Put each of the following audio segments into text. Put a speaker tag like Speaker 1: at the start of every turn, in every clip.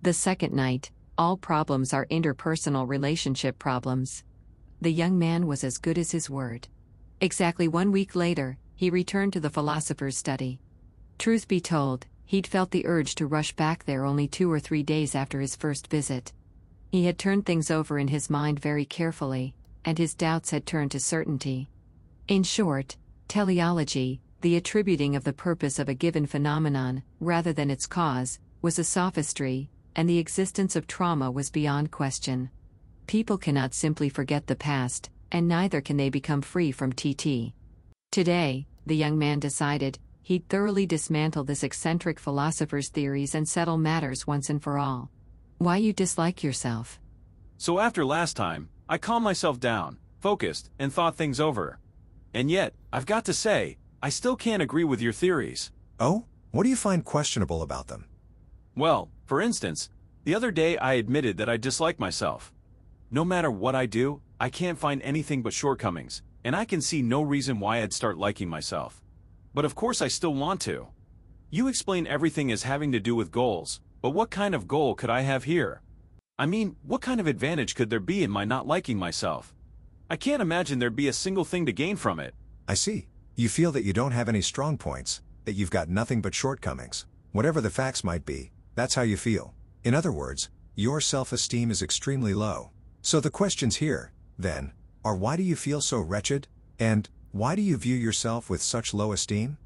Speaker 1: The second night, all problems are interpersonal relationship problems. The young man was as good as his word. Exactly 1 week later, he returned to the philosopher's study. Truth be told, he'd felt the urge to rush back there only 2 or 3 days after his first visit. He had turned things over in his mind very carefully, and his doubts had turned to certainty. In short, teleology, the attributing of the purpose of a given phenomenon, rather than its cause, was a sophistry, and the existence of trauma was beyond question. People cannot simply forget the past, and neither can they become free from Ch2. Today, the young man decided, he'd thoroughly dismantle this eccentric philosopher's theories and settle matters once and for all. Why you dislike yourself?
Speaker 2: So after last time, I calmed myself down, focused, and thought things over. And yet, I've got to say, I still can't agree with your theories.
Speaker 3: Oh? What do you find questionable about them?
Speaker 2: Well, for instance, the other day I admitted that I dislike myself. No matter what I do, I can't find anything but shortcomings, and I can see no reason why I'd start liking myself. But of course I still want to. You explain everything as having to do with goals, but what kind of goal could I have here? I mean, what kind of advantage could there be in my not liking myself? I can't imagine there'd be a single thing to gain from it.
Speaker 3: I see. You feel that you don't have any strong points, that you've got nothing but shortcomings. Whatever the facts might be, that's how you feel. In other words, your self-esteem is extremely low. So the questions here, then, are why do you feel so wretched? And why do you view yourself with such low esteem?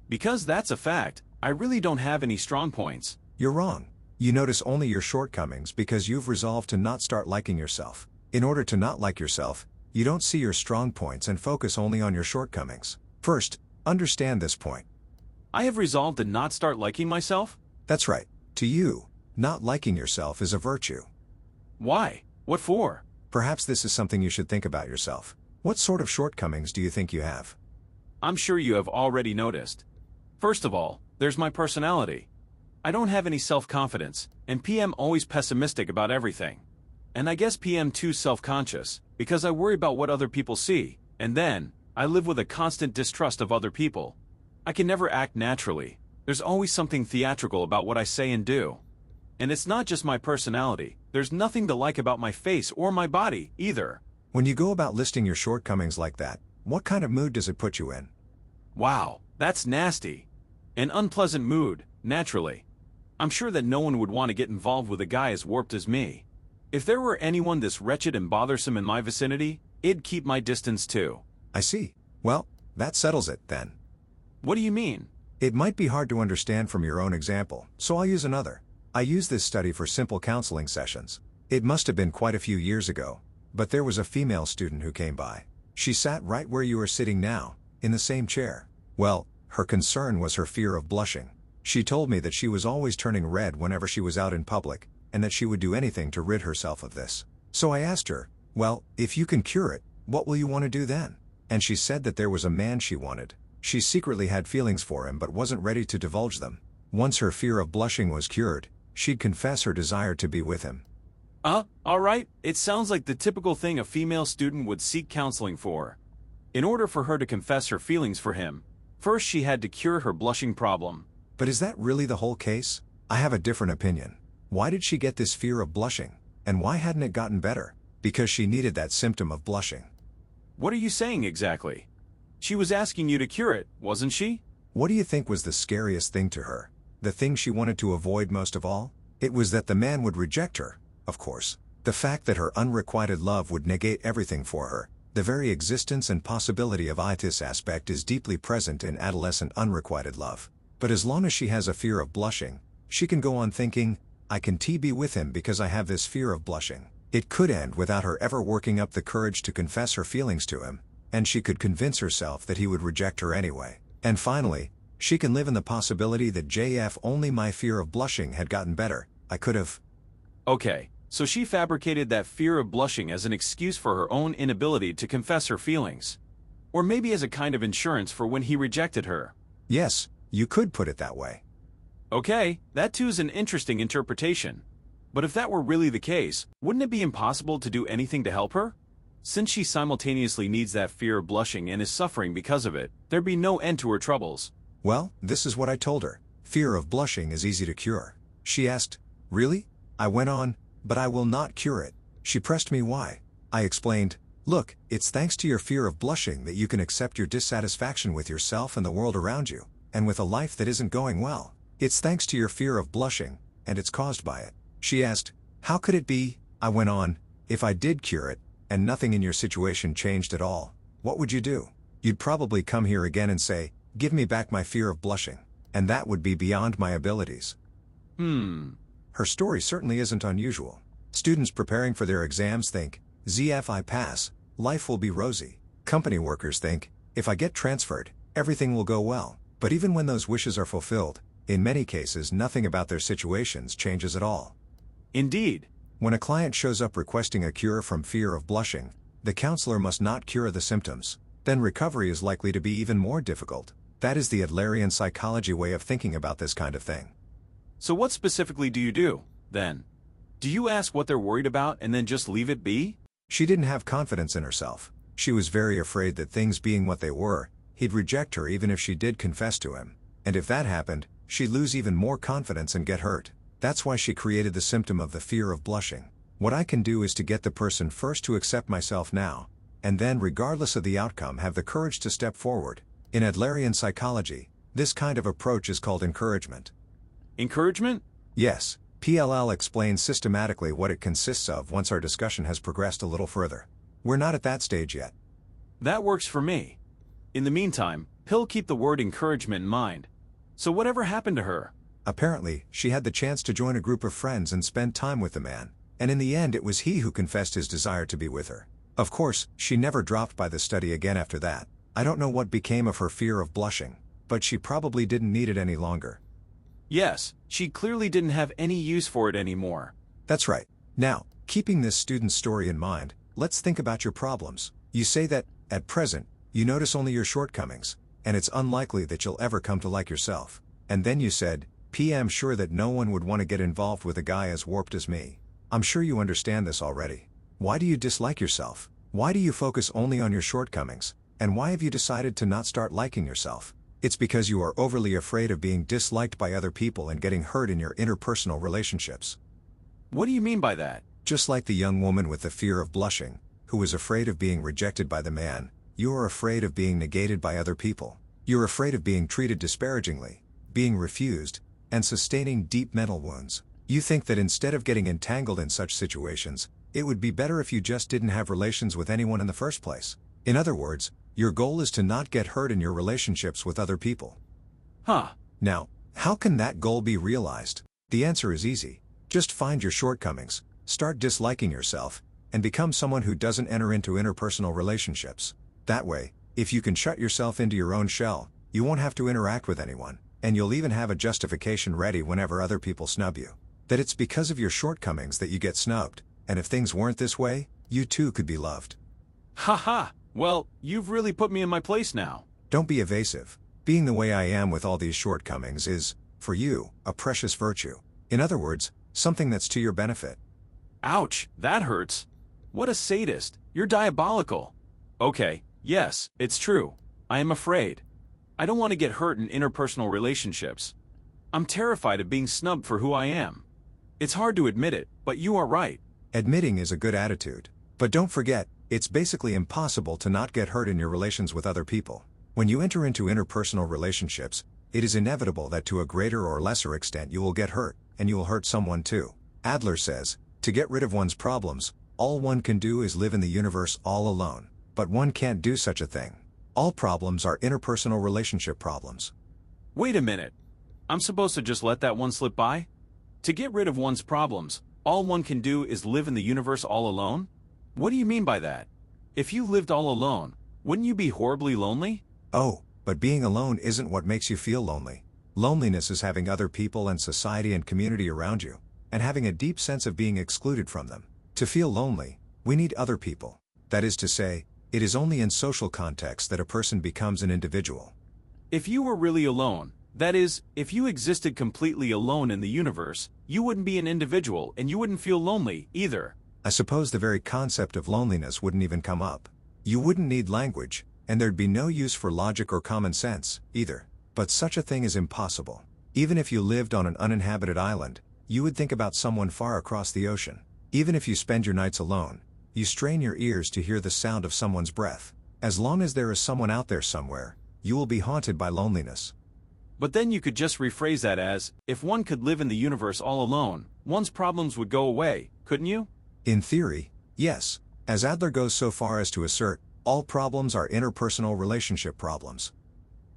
Speaker 2: Because that's a fact, I really don't have any strong points.
Speaker 3: You're wrong. You notice only your shortcomings because you've resolved to not start liking yourself. In order to not like yourself, you don't see your strong points and focus only on your shortcomings. First, understand this point.
Speaker 2: I have resolved to not start liking myself?
Speaker 3: That's right. To you, not liking yourself is a virtue.
Speaker 2: Why? What for?
Speaker 3: Perhaps this is something you should think about yourself. What sort of shortcomings do you think you have?
Speaker 2: I'm sure you have already noticed. First of all, there's my personality. I don't have any self-confidence, and PM always pessimistic about everything. And I guess PM too self-conscious, because I worry about what other people see, and then, I live with a constant distrust of other people. I can never act naturally. There's always something theatrical about what I say and do. And it's not just my personality, there's nothing to like about my face or my body, either.
Speaker 3: When you go about listing your shortcomings like that, what kind of mood does it put you in?
Speaker 2: Wow, that's nasty. An unpleasant mood, naturally. I'm sure that no one would want to get involved with a guy as warped as me. If there were anyone this wretched and bothersome in my vicinity, it'd keep my distance too.
Speaker 3: I see. Well, that settles it, then.
Speaker 2: What do you mean?
Speaker 3: It might be hard to understand from your own example, so I'll use another. I used this study for simple counseling sessions. It must have been quite a few years ago, but there was a female student who came by. She sat right where you are sitting now, in the same chair. Well, her concern was her fear of blushing. She told me that she was always turning red whenever she was out in public, and that she would do anything to rid herself of this. So I asked her, well, if you can cure it, what will you want to do then? And she said that there was a man she wanted. She secretly had feelings for him but wasn't ready to divulge them. Once her fear of blushing was cured, she'd confess her desire to be with him.
Speaker 2: Alright, it sounds like the typical thing a female student would seek counseling for. In order for her to confess her feelings for him, first she had to cure her blushing problem.
Speaker 3: But is that really the whole case? I have a different opinion. Why did she get this fear of blushing? And why hadn't it gotten better? Because she needed that symptom of blushing.
Speaker 2: What are you saying exactly? She was asking you to cure it, wasn't she?
Speaker 3: What do you think was the scariest thing to her? The thing she wanted to avoid most of all? It was that the man would reject her, of course. The fact that her unrequited love would negate everything for her. The very existence and possibility of this aspect is deeply present in adolescent unrequited love. But as long as she has a fear of blushing, she can go on thinking, I can be with him because I have this fear of blushing. It could end without her ever working up the courage to confess her feelings to him, and she could convince herself that he would reject her anyway. And finally, she can live in the possibility that if only my fear of blushing had gotten better, I could have.
Speaker 2: Okay, so she fabricated that fear of blushing as an excuse for her own inability to confess her feelings. Or maybe as a kind of insurance for when he rejected her.
Speaker 3: Yes, you could put it that way.
Speaker 2: Okay, that too is an interesting interpretation. But if that were really the case, wouldn't it be impossible to do anything to help her? Since she simultaneously needs that fear of blushing and is suffering because of it, there'd be no end to her troubles.
Speaker 3: Well, this is what I told her. Fear of blushing is easy to cure. She asked, really? I went on, but I will not cure it. She pressed me why. I explained, look, it's thanks to your fear of blushing that you can accept your dissatisfaction with yourself and the world around you, and with a life that isn't going well. It's thanks to your fear of blushing, and it's caused by it. She asked, how could it be? I went on, if I did cure it, and nothing in your situation changed at all, what would you do? You'd probably come here again and say, give me back my fear of blushing. And that would be beyond my abilities. Her story certainly isn't unusual. Students preparing for their exams think, if I pass, life will be rosy. Company workers think, if I get transferred, everything will go well. But even when those wishes are fulfilled, in many cases nothing about their situations changes at all.
Speaker 2: Indeed.
Speaker 3: When a client shows up requesting a cure from fear of blushing, the counselor must not cure the symptoms. Then recovery is likely to be even more difficult. That is the Adlerian psychology way of thinking about this kind of thing.
Speaker 2: So what specifically do you do, then? Do you ask what they're worried about and then just leave it be?
Speaker 3: She didn't have confidence in herself. She was very afraid that things being what they were, he'd reject her even if she did confess to him. And if that happened, she'd lose even more confidence and get hurt. That's why she created the symptom of the fear of blushing. What I can do is to get the person first to accept myself now, and then regardless of the outcome have the courage to step forward. In Adlerian psychology, this kind of approach is called encouragement.
Speaker 2: Encouragement?
Speaker 3: Yes, PLL explains systematically what it consists of once our discussion has progressed a little further. We're not at that stage yet.
Speaker 2: That works for me. In the meantime, he'll keep the word encouragement in mind. So whatever happened to her?
Speaker 3: Apparently, she had the chance to join a group of friends and spend time with the man, and in the end it was he who confessed his desire to be with her. Of course, she never dropped by the study again after that. I don't know what became of her fear of blushing, but she probably didn't need it any longer.
Speaker 2: Yes, she clearly didn't have any use for it anymore.
Speaker 3: That's right. Now, keeping this student's story in mind, let's think about your problems. You say that, at present, you notice only your shortcomings, and it's unlikely that you'll ever come to like yourself. And then you said, I'm sure that no one would want to get involved with a guy as warped as me. I'm sure you understand this already. Why do you dislike yourself? Why do you focus only on your shortcomings? And why have you decided to not start liking yourself? It's because you are overly afraid of being disliked by other people and getting hurt in your interpersonal relationships.
Speaker 2: What do you mean by that?
Speaker 3: Just like the young woman with the fear of blushing, who was afraid of being rejected by the man, you are afraid of being negated by other people. You're afraid of being treated disparagingly, being refused, and sustaining deep mental wounds. You think that instead of getting entangled in such situations, it would be better if you just didn't have relations with anyone in the first place. In other words, your goal is to not get hurt in your relationships with other people. Now, how can that goal be realized? The answer is easy. Just find your shortcomings, start disliking yourself, and become someone who doesn't enter into interpersonal relationships. That way, if you can shut yourself into your own shell, you won't have to interact with anyone, and you'll even have a justification ready whenever other people snub you. That it's because of your shortcomings that you get snubbed, and if things weren't this way, you too could be loved.
Speaker 2: Well, you've really put me in my place now.
Speaker 3: Don't be evasive. Being the way I am with all these shortcomings is, for you, a precious virtue. In other words, something that's to your benefit.
Speaker 2: Ouch, that hurts. What a sadist. You're diabolical. Okay, yes, it's true. I am afraid. I don't want to get hurt in interpersonal relationships. I'm terrified of being snubbed for who I am. It's hard to admit it, but you are right.
Speaker 3: Admitting is a good attitude. But don't forget, it's basically impossible to not get hurt in your relations with other people. When you enter into interpersonal relationships, it is inevitable that to a greater or lesser extent you will get hurt, and you will hurt someone too. Adler says, to get rid of one's problems, all one can do is live in the universe all alone. But one can't do such a thing. All problems are interpersonal relationship problems.
Speaker 2: Wait a minute. I'm supposed to just let that one slip by? To get rid of one's problems, all one can do is live in the universe all alone? What do you mean by that? If you lived all alone, wouldn't you be horribly lonely?
Speaker 3: Oh, but being alone isn't what makes you feel lonely. Loneliness is having other people and society and community around you, and having a deep sense of being excluded from them. To feel lonely, we need other people. That is to say, it is only in social context that a person becomes an individual.
Speaker 2: If you were really alone, that is, if you existed completely alone in the universe, you wouldn't be an individual and you wouldn't feel lonely either.
Speaker 3: I suppose the very concept of loneliness wouldn't even come up. You wouldn't need language, and there'd be no use for logic or common sense, either. But such a thing is impossible. Even if you lived on an uninhabited island, you would think about someone far across the ocean. Even if you spend your nights alone, you strain your ears to hear the sound of someone's breath. As long as there is someone out there somewhere, you will be haunted by loneliness.
Speaker 2: But then you could just rephrase that as, if one could live in the universe all alone, one's problems would go away, couldn't you?
Speaker 3: In theory, yes, as Adler goes so far as to assert, all problems are interpersonal relationship problems.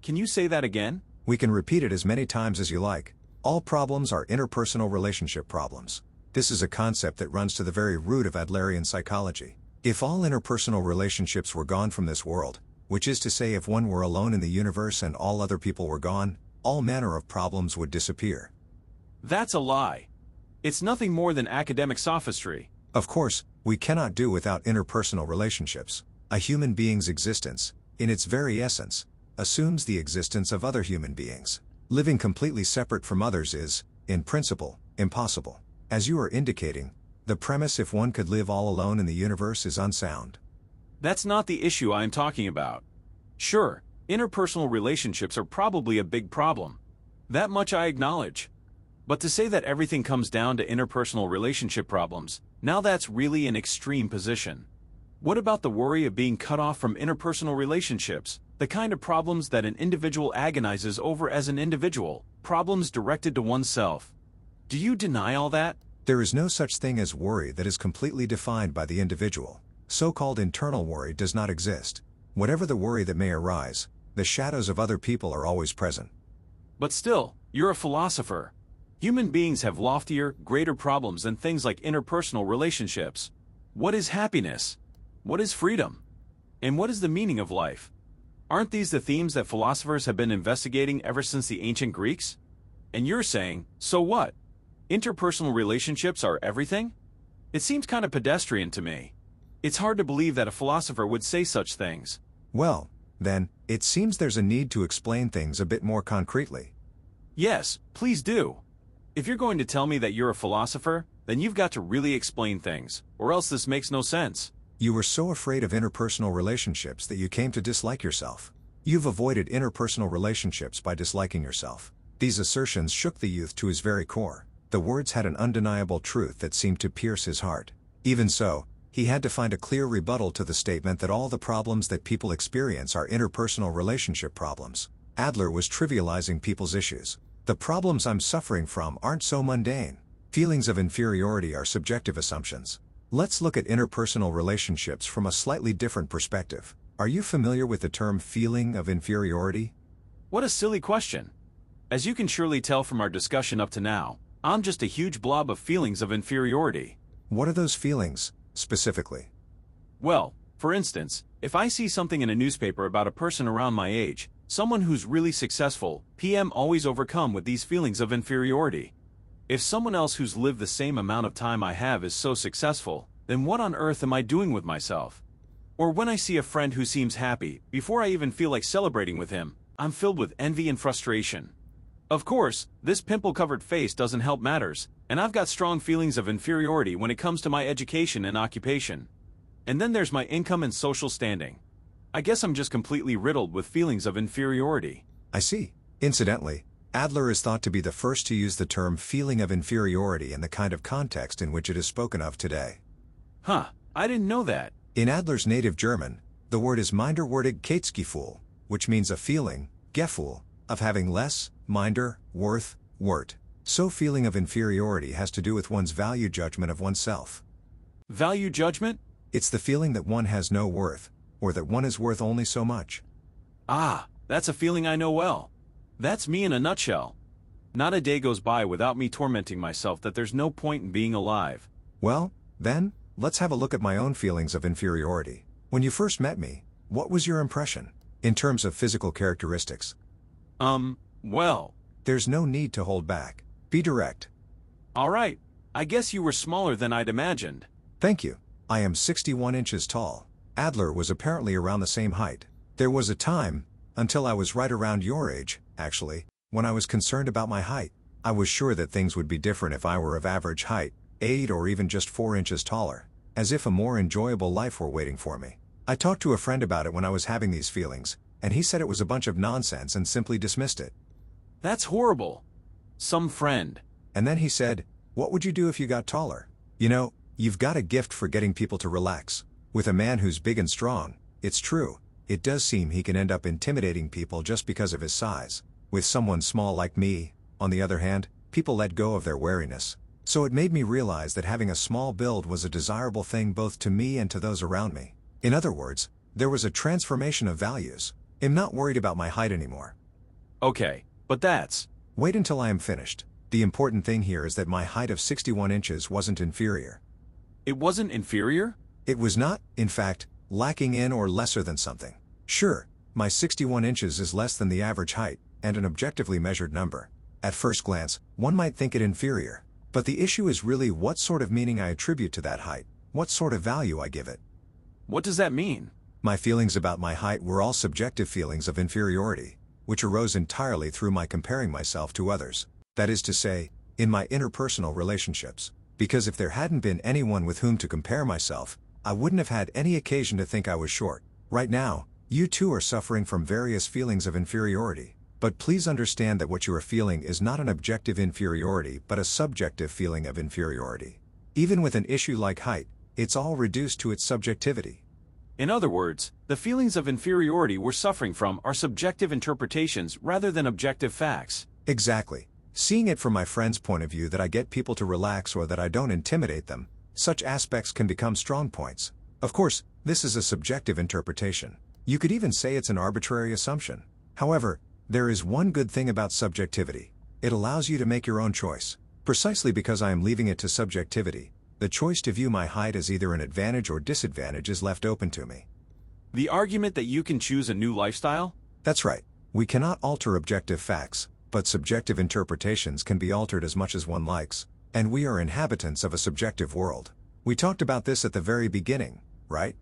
Speaker 2: Can you say that again?
Speaker 3: We can repeat it as many times as you like. All problems are interpersonal relationship problems. This is a concept that runs to the very root of Adlerian psychology. If all interpersonal relationships were gone from this world, which is to say if one were alone in the universe and all other people were gone, all manner of problems would disappear.
Speaker 2: That's a lie. It's nothing more than academic sophistry.
Speaker 3: Of course, we cannot do without interpersonal relationships. A human being's existence, in its very essence, assumes the existence of other human beings. Living completely separate from others is, in principle, impossible. As you are indicating, the premise if one could live all alone in the universe is unsound.
Speaker 2: That's not the issue I am talking about. Sure, interpersonal relationships are probably a big problem. That much I acknowledge. But to say that everything comes down to interpersonal relationship problems, now that's really an extreme position. What about the worry of being cut off from interpersonal relationships, the kind of problems that an individual agonizes over as an individual, problems directed to oneself? Do you deny all that?
Speaker 3: There is no such thing as worry that is completely defined by the individual. So-called internal worry does not exist. Whatever the worry that may arise, the shadows of other people are always present.
Speaker 2: But still, you're a philosopher. Human beings have loftier, greater problems than things like interpersonal relationships. What is happiness? What is freedom? And what is the meaning of life? Aren't these the themes that philosophers have been investigating ever since the ancient Greeks? And you're saying, so what? Interpersonal relationships are everything? It seems kind of pedestrian to me. It's hard to believe that a philosopher would say such things.
Speaker 3: Well, then, it seems there's a need to explain things a bit more concretely.
Speaker 2: Yes, please do. If you're going to tell me that you're a philosopher, then you've got to really explain things, or else this makes no sense.
Speaker 3: You were so afraid of interpersonal relationships that you came to dislike yourself. You've avoided interpersonal relationships by disliking yourself. These assertions shook the youth to his very core. The words had an undeniable truth that seemed to pierce his heart. Even so, he had to find a clear rebuttal to the statement that all the problems that people experience are interpersonal relationship problems. Adler was trivializing people's issues. The problems I'm suffering from aren't so mundane. Feelings of inferiority are subjective assumptions. Let's look at interpersonal relationships from a slightly different perspective. Are you familiar with the term feeling of inferiority?
Speaker 2: What a silly question. As you can surely tell from our discussion up to now, I'm just a huge blob of feelings of inferiority.
Speaker 3: What are those feelings, specifically?
Speaker 2: Well, for instance, if I see something in a newspaper about a person around my age, someone who's really successful, I'm always overcome with these feelings of inferiority. If someone else who's lived the same amount of time I have is so successful, then what on earth am I doing with myself? Or when I see a friend who seems happy, before I even feel like celebrating with him, I'm filled with envy and frustration. Of course, this pimple-covered face doesn't help matters, and I've got strong feelings of inferiority when it comes to my education and occupation. And then there's my income and social standing. I guess I'm just completely riddled with feelings of inferiority.
Speaker 3: I see. Incidentally, Adler is thought to be the first to use the term feeling of inferiority in the kind of context in which it is spoken of today.
Speaker 2: Huh, I didn't know that.
Speaker 3: In Adler's native German, the word is minderwertigkeitsgefühl, which means a feeling, Gefühl, of having less, minder, worth, wert. So feeling of inferiority has to do with one's value judgment of oneself.
Speaker 2: Value judgment?
Speaker 3: It's the feeling that one has no worth, or that one is worth only so much.
Speaker 2: Ah, that's a feeling I know well. That's me in a nutshell. Not a day goes by without me tormenting myself that there's no point in being alive.
Speaker 3: Well, then, let's have a look at my own feelings of inferiority. When you first met me, what was your impression, in terms of physical characteristics?
Speaker 2: Well.
Speaker 3: There's no need to hold back. Be direct.
Speaker 2: All right, I guess you were smaller than I'd imagined.
Speaker 3: Thank you. I am 61 inches tall. Adler was apparently around the same height. There was a time, until I was right around your age, actually, when I was concerned about my height. I was sure that things would be different if I were of average height, 8 or even just 4 inches taller, as if a more enjoyable life were waiting for me. I talked to a friend about it when I was having these feelings, and he said it was a bunch of nonsense and simply dismissed it.
Speaker 2: That's horrible. Some friend.
Speaker 3: And then he said, What would you do if you got taller? You know, you've got a gift for getting people to relax. With a man who's big and strong, it's true, it does seem he can end up intimidating people just because of his size. With someone small like me, on the other hand, people let go of their wariness. So it made me realize that having a small build was a desirable thing both to me and to those around me. In other words, there was a transformation of values. I'm not worried about my height anymore.
Speaker 2: Okay, but that's...
Speaker 3: Wait until I am finished. The important thing here is that my height of 61 inches wasn't inferior.
Speaker 2: It wasn't inferior?
Speaker 3: It was not, in fact, lacking in or lesser than something. Sure, my 61 inches is less than the average height, and an objectively measured number. At first glance, one might think it inferior. But the issue is really what sort of meaning I attribute to that height, what sort of value I give it.
Speaker 2: What does that mean?
Speaker 3: My feelings about my height were all subjective feelings of inferiority, which arose entirely through my comparing myself to others. That is to say, in my interpersonal relationships. Because if there hadn't been anyone with whom to compare myself, I wouldn't have had any occasion to think I was short. Right now, you too are suffering from various feelings of inferiority. But please understand that what you are feeling is not an objective inferiority but a subjective feeling of inferiority. Even with an issue like height, it's all reduced to its subjectivity.
Speaker 2: In other words, the feelings of inferiority we're suffering from are subjective interpretations rather than objective facts.
Speaker 3: Exactly. Seeing it from my friend's point of view that I get people to relax or that I don't intimidate them, such aspects can become strong points. Of course, this is a subjective interpretation. You could even say it's an arbitrary assumption. However, there is one good thing about subjectivity. It allows you to make your own choice. Precisely because I am leaving it to subjectivity, the choice to view my height as either an advantage or disadvantage is left open to me.
Speaker 2: The argument that you can choose a new lifestyle?
Speaker 3: That's right. We cannot alter objective facts, but subjective interpretations can be altered as much as one likes, and we are inhabitants of a subjective world. We talked about this at the very beginning, right?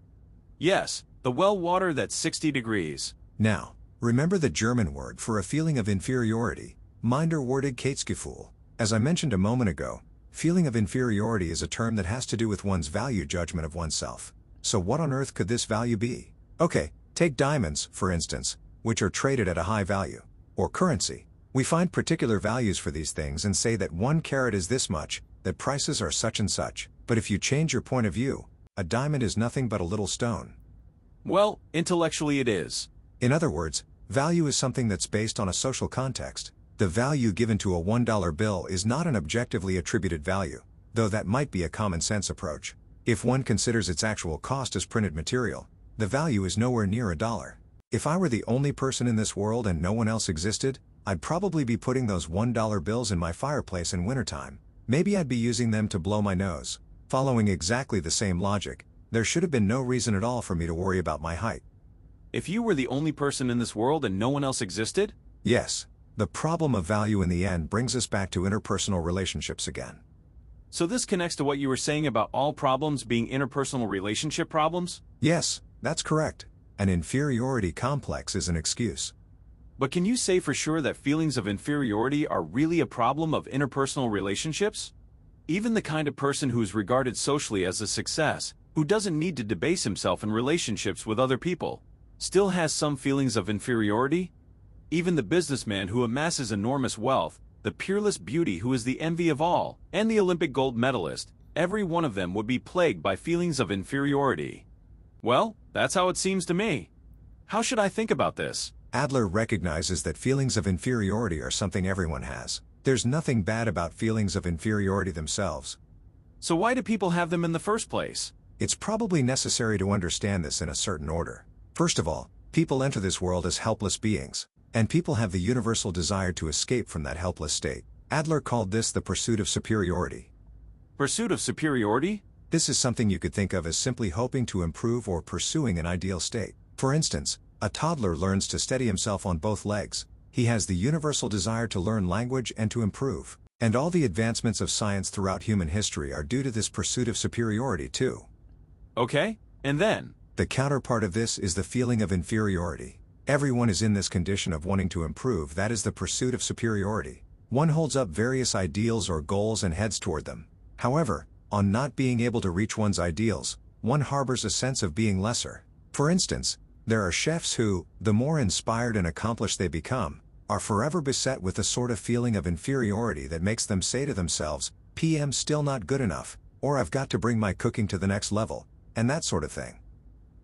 Speaker 2: Yes, the well water that's 60 degrees.
Speaker 3: Now, remember the German word for a feeling of inferiority, minderwertig Ch2. As I mentioned a moment ago, feeling of inferiority is a term that has to do with one's value judgment of oneself. So what on earth could this value be? Okay, take diamonds, for instance, which are traded at a high value. Or currency. We find particular values for these things and say that 1 carat is this much, that prices are such and such. But if you change your point of view, a diamond is nothing but a little stone.
Speaker 2: Well, intellectually it is.
Speaker 3: In other words, value is something that's based on a social context. The value given to a $1 bill is not an objectively attributed value, though that might be a common sense approach. If one considers its actual cost as printed material, the value is nowhere near $1. If I were the only person in this world and no one else existed, I'd probably be putting those $1 bills in my fireplace in wintertime. Maybe I'd be using them to blow my nose. Following exactly the same logic, there should have been no reason at all for me to worry about my height.
Speaker 2: If you were the only person in this world and no one else existed?
Speaker 3: Yes. The problem of value in the end brings us back to interpersonal relationships again.
Speaker 2: So this connects to what you were saying about all problems being interpersonal relationship problems?
Speaker 3: Yes, that's correct. An inferiority complex is an excuse.
Speaker 2: But can you say for sure that feelings of inferiority are really a problem of interpersonal relationships? Even the kind of person who is regarded socially as a success, who doesn't need to debase himself in relationships with other people, still has some feelings of inferiority? Even the businessman who amasses enormous wealth, the peerless beauty who is the envy of all, and the Olympic gold medalist, every one of them would be plagued by feelings of inferiority. Well, that's how it seems to me. How should I think about this?
Speaker 3: Adler recognizes that feelings of inferiority are something everyone has. There's nothing bad about feelings of inferiority themselves.
Speaker 2: So why do people have them in the first place?
Speaker 3: It's probably necessary to understand this in a certain order. First of all, people enter this world as helpless beings. And people have the universal desire to escape from that helpless state. Adler called this the pursuit of superiority.
Speaker 2: Pursuit of superiority?
Speaker 3: This is something you could think of as simply hoping to improve or pursuing an ideal state. For instance, a toddler learns to steady himself on both legs. He has the universal desire to learn language and to improve. And all the advancements of science throughout human history are due to this pursuit of superiority too.
Speaker 2: Okay, and then?
Speaker 3: The counterpart of this is the feeling of inferiority. Everyone is in this condition of wanting to improve, that is the pursuit of superiority. One holds up various ideals or goals and heads toward them. However, on not being able to reach one's ideals, one harbors a sense of being lesser. For instance, there are chefs who, the more inspired and accomplished they become, are forever beset with a sort of feeling of inferiority that makes them say to themselves, PM's still not good enough, or I've got to bring my cooking to the next level, and that sort of thing.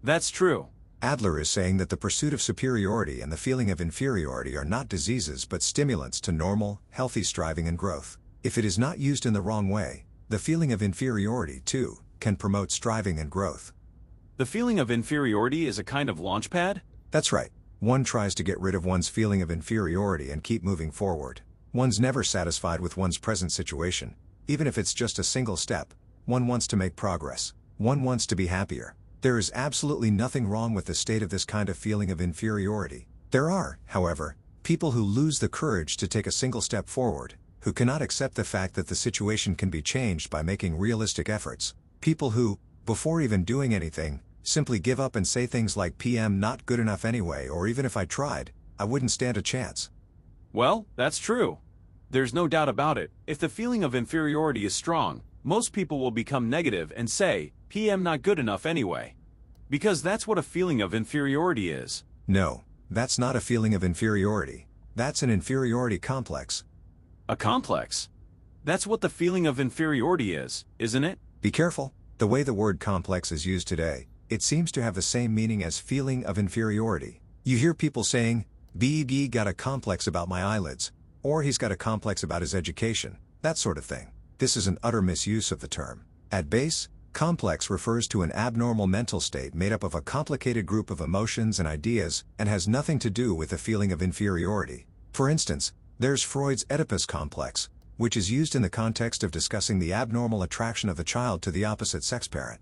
Speaker 2: That's true.
Speaker 3: Adler is saying that the pursuit of superiority and the feeling of inferiority are not diseases but stimulants to normal, healthy striving and growth. If it is not used in the wrong way, the feeling of inferiority, too, can promote striving and growth.
Speaker 2: The feeling of inferiority is a kind of launchpad?
Speaker 3: That's right. One tries to get rid of one's feeling of inferiority and keep moving forward. One's never satisfied with one's present situation, even if it's just a single step. One wants to make progress. One wants to be happier. There is absolutely nothing wrong with the state of this kind of feeling of inferiority. There are, however, people who lose the courage to take a single step forward, who cannot accept the fact that the situation can be changed by making realistic efforts. People who, before even doing anything, simply give up and say things like "PM not good enough anyway," or "even if I tried, I wouldn't stand a chance."
Speaker 2: Well, that's true. There's no doubt about it. If the feeling of inferiority is strong, most people will become negative and say, "PM not good enough anyway." Because that's what a feeling of inferiority is.
Speaker 3: No, that's not a feeling of inferiority. That's an inferiority complex.
Speaker 2: A complex? That's what the feeling of inferiority is, isn't it?
Speaker 3: Be careful. The way the word complex is used today, it seems to have the same meaning as feeling of inferiority. You hear people saying, "BB got a complex about my eyelids," or "he's got a complex about his education," that sort of thing. This is an utter misuse of the term. At base, complex refers to an abnormal mental state made up of a complicated group of emotions and ideas, and has nothing to do with a feeling of inferiority. For instance, there's Freud's Oedipus complex, which is used in the context of discussing the abnormal attraction of the child to the opposite sex parent.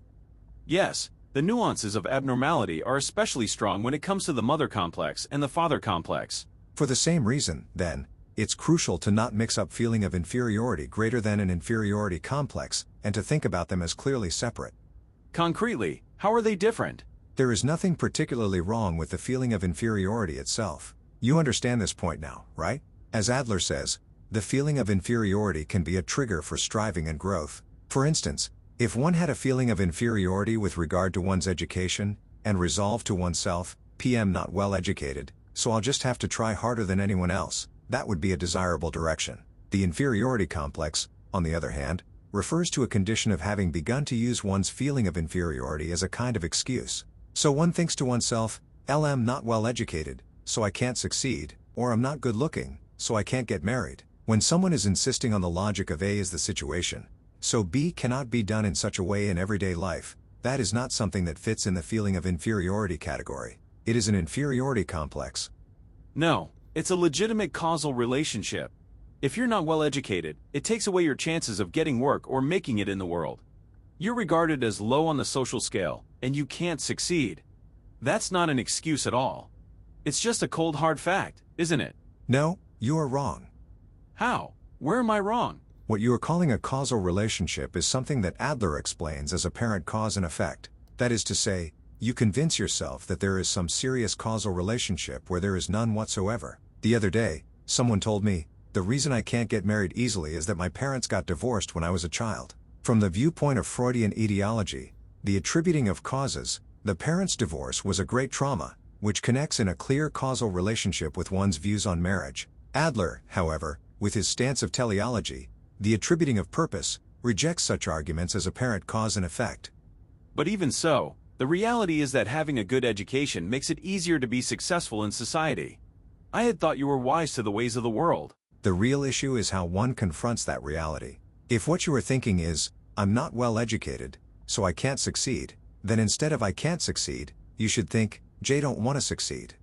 Speaker 2: Yes, the nuances of abnormality are especially strong when it comes to the mother complex and the father complex.
Speaker 3: For the same reason, then, it's crucial to not mix up feeling of inferiority greater than an inferiority complex, and to think about them as clearly separate.
Speaker 2: Concretely, how are they different?
Speaker 3: There is nothing particularly wrong with the feeling of inferiority itself. You understand this point now, right? As Adler says, the feeling of inferiority can be a trigger for striving and growth. For instance, if one had a feeling of inferiority with regard to one's education, and resolved to oneself, "PM not well educated, so I'll just have to try harder than anyone else," that would be a desirable direction. The inferiority complex, on the other hand, refers to a condition of having begun to use one's feeling of inferiority as a kind of excuse. So one thinks to oneself, "I'm not well educated, so I can't succeed," or "I'm not good looking, so I can't get married." When someone is insisting on the logic of A is the situation, so B cannot be done in such a way in everyday life, that is not something that fits in the feeling of inferiority category. It is an inferiority complex.
Speaker 2: No, it's a legitimate causal relationship. If you're not well educated, it takes away your chances of getting work or making it in the world. You're regarded as low on the social scale, and you can't succeed. That's not an excuse at all. It's just a cold hard fact, isn't it?
Speaker 3: No, you are wrong.
Speaker 2: How? Where am I wrong?
Speaker 3: What you are calling a causal relationship is something that Adler explains as apparent cause and effect. That is to say, you convince yourself that there is some serious causal relationship where there is none whatsoever. The other day, someone told me, "The reason I can't get married easily is that my parents got divorced when I was a child." From the viewpoint of Freudian etiology, the attributing of causes, the parents' divorce was a great trauma, which connects in a clear causal relationship with one's views on marriage. Adler, however, with his stance of teleology, the attributing of purpose, rejects such arguments as apparent cause and effect.
Speaker 2: But even so, the reality is that having a good education makes it easier to be successful in society. I had thought you were wise to the ways of the world.
Speaker 3: The real issue is how one confronts that reality. If what you are thinking is, "I'm not well educated, so I can't succeed," then instead of "I can't succeed," you should think, "J don't want to succeed."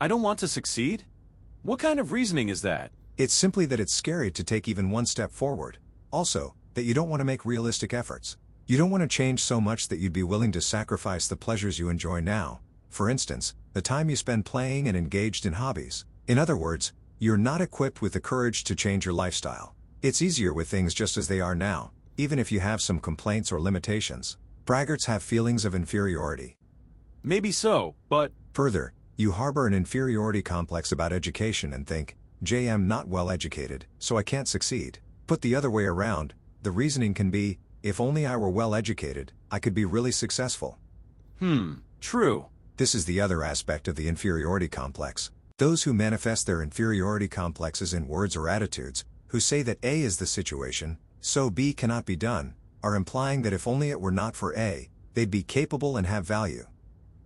Speaker 2: I don't want to succeed? What kind of reasoning is that?
Speaker 3: It's simply that it's scary to take even one step forward. Also, that you don't want to make realistic efforts. You don't want to change so much that you'd be willing to sacrifice the pleasures you enjoy now. For instance, the time you spend playing and engaged in hobbies. In other words, you're not equipped with the courage to change your lifestyle. It's easier with things just as they are now, even if you have some complaints or limitations. Braggarts have feelings of inferiority.
Speaker 2: Maybe so, but
Speaker 3: Further, you harbor an inferiority complex about education and think, "I'm not well educated, so I can't succeed." Put the other way around, the reasoning can be, "If only I were well educated, I could be really successful."
Speaker 2: True.
Speaker 3: This is the other aspect of the inferiority complex. Those who manifest their inferiority complexes in words or attitudes, who say that A is the situation, so B cannot be done, are implying that if only it were not for A, they'd be capable and have value.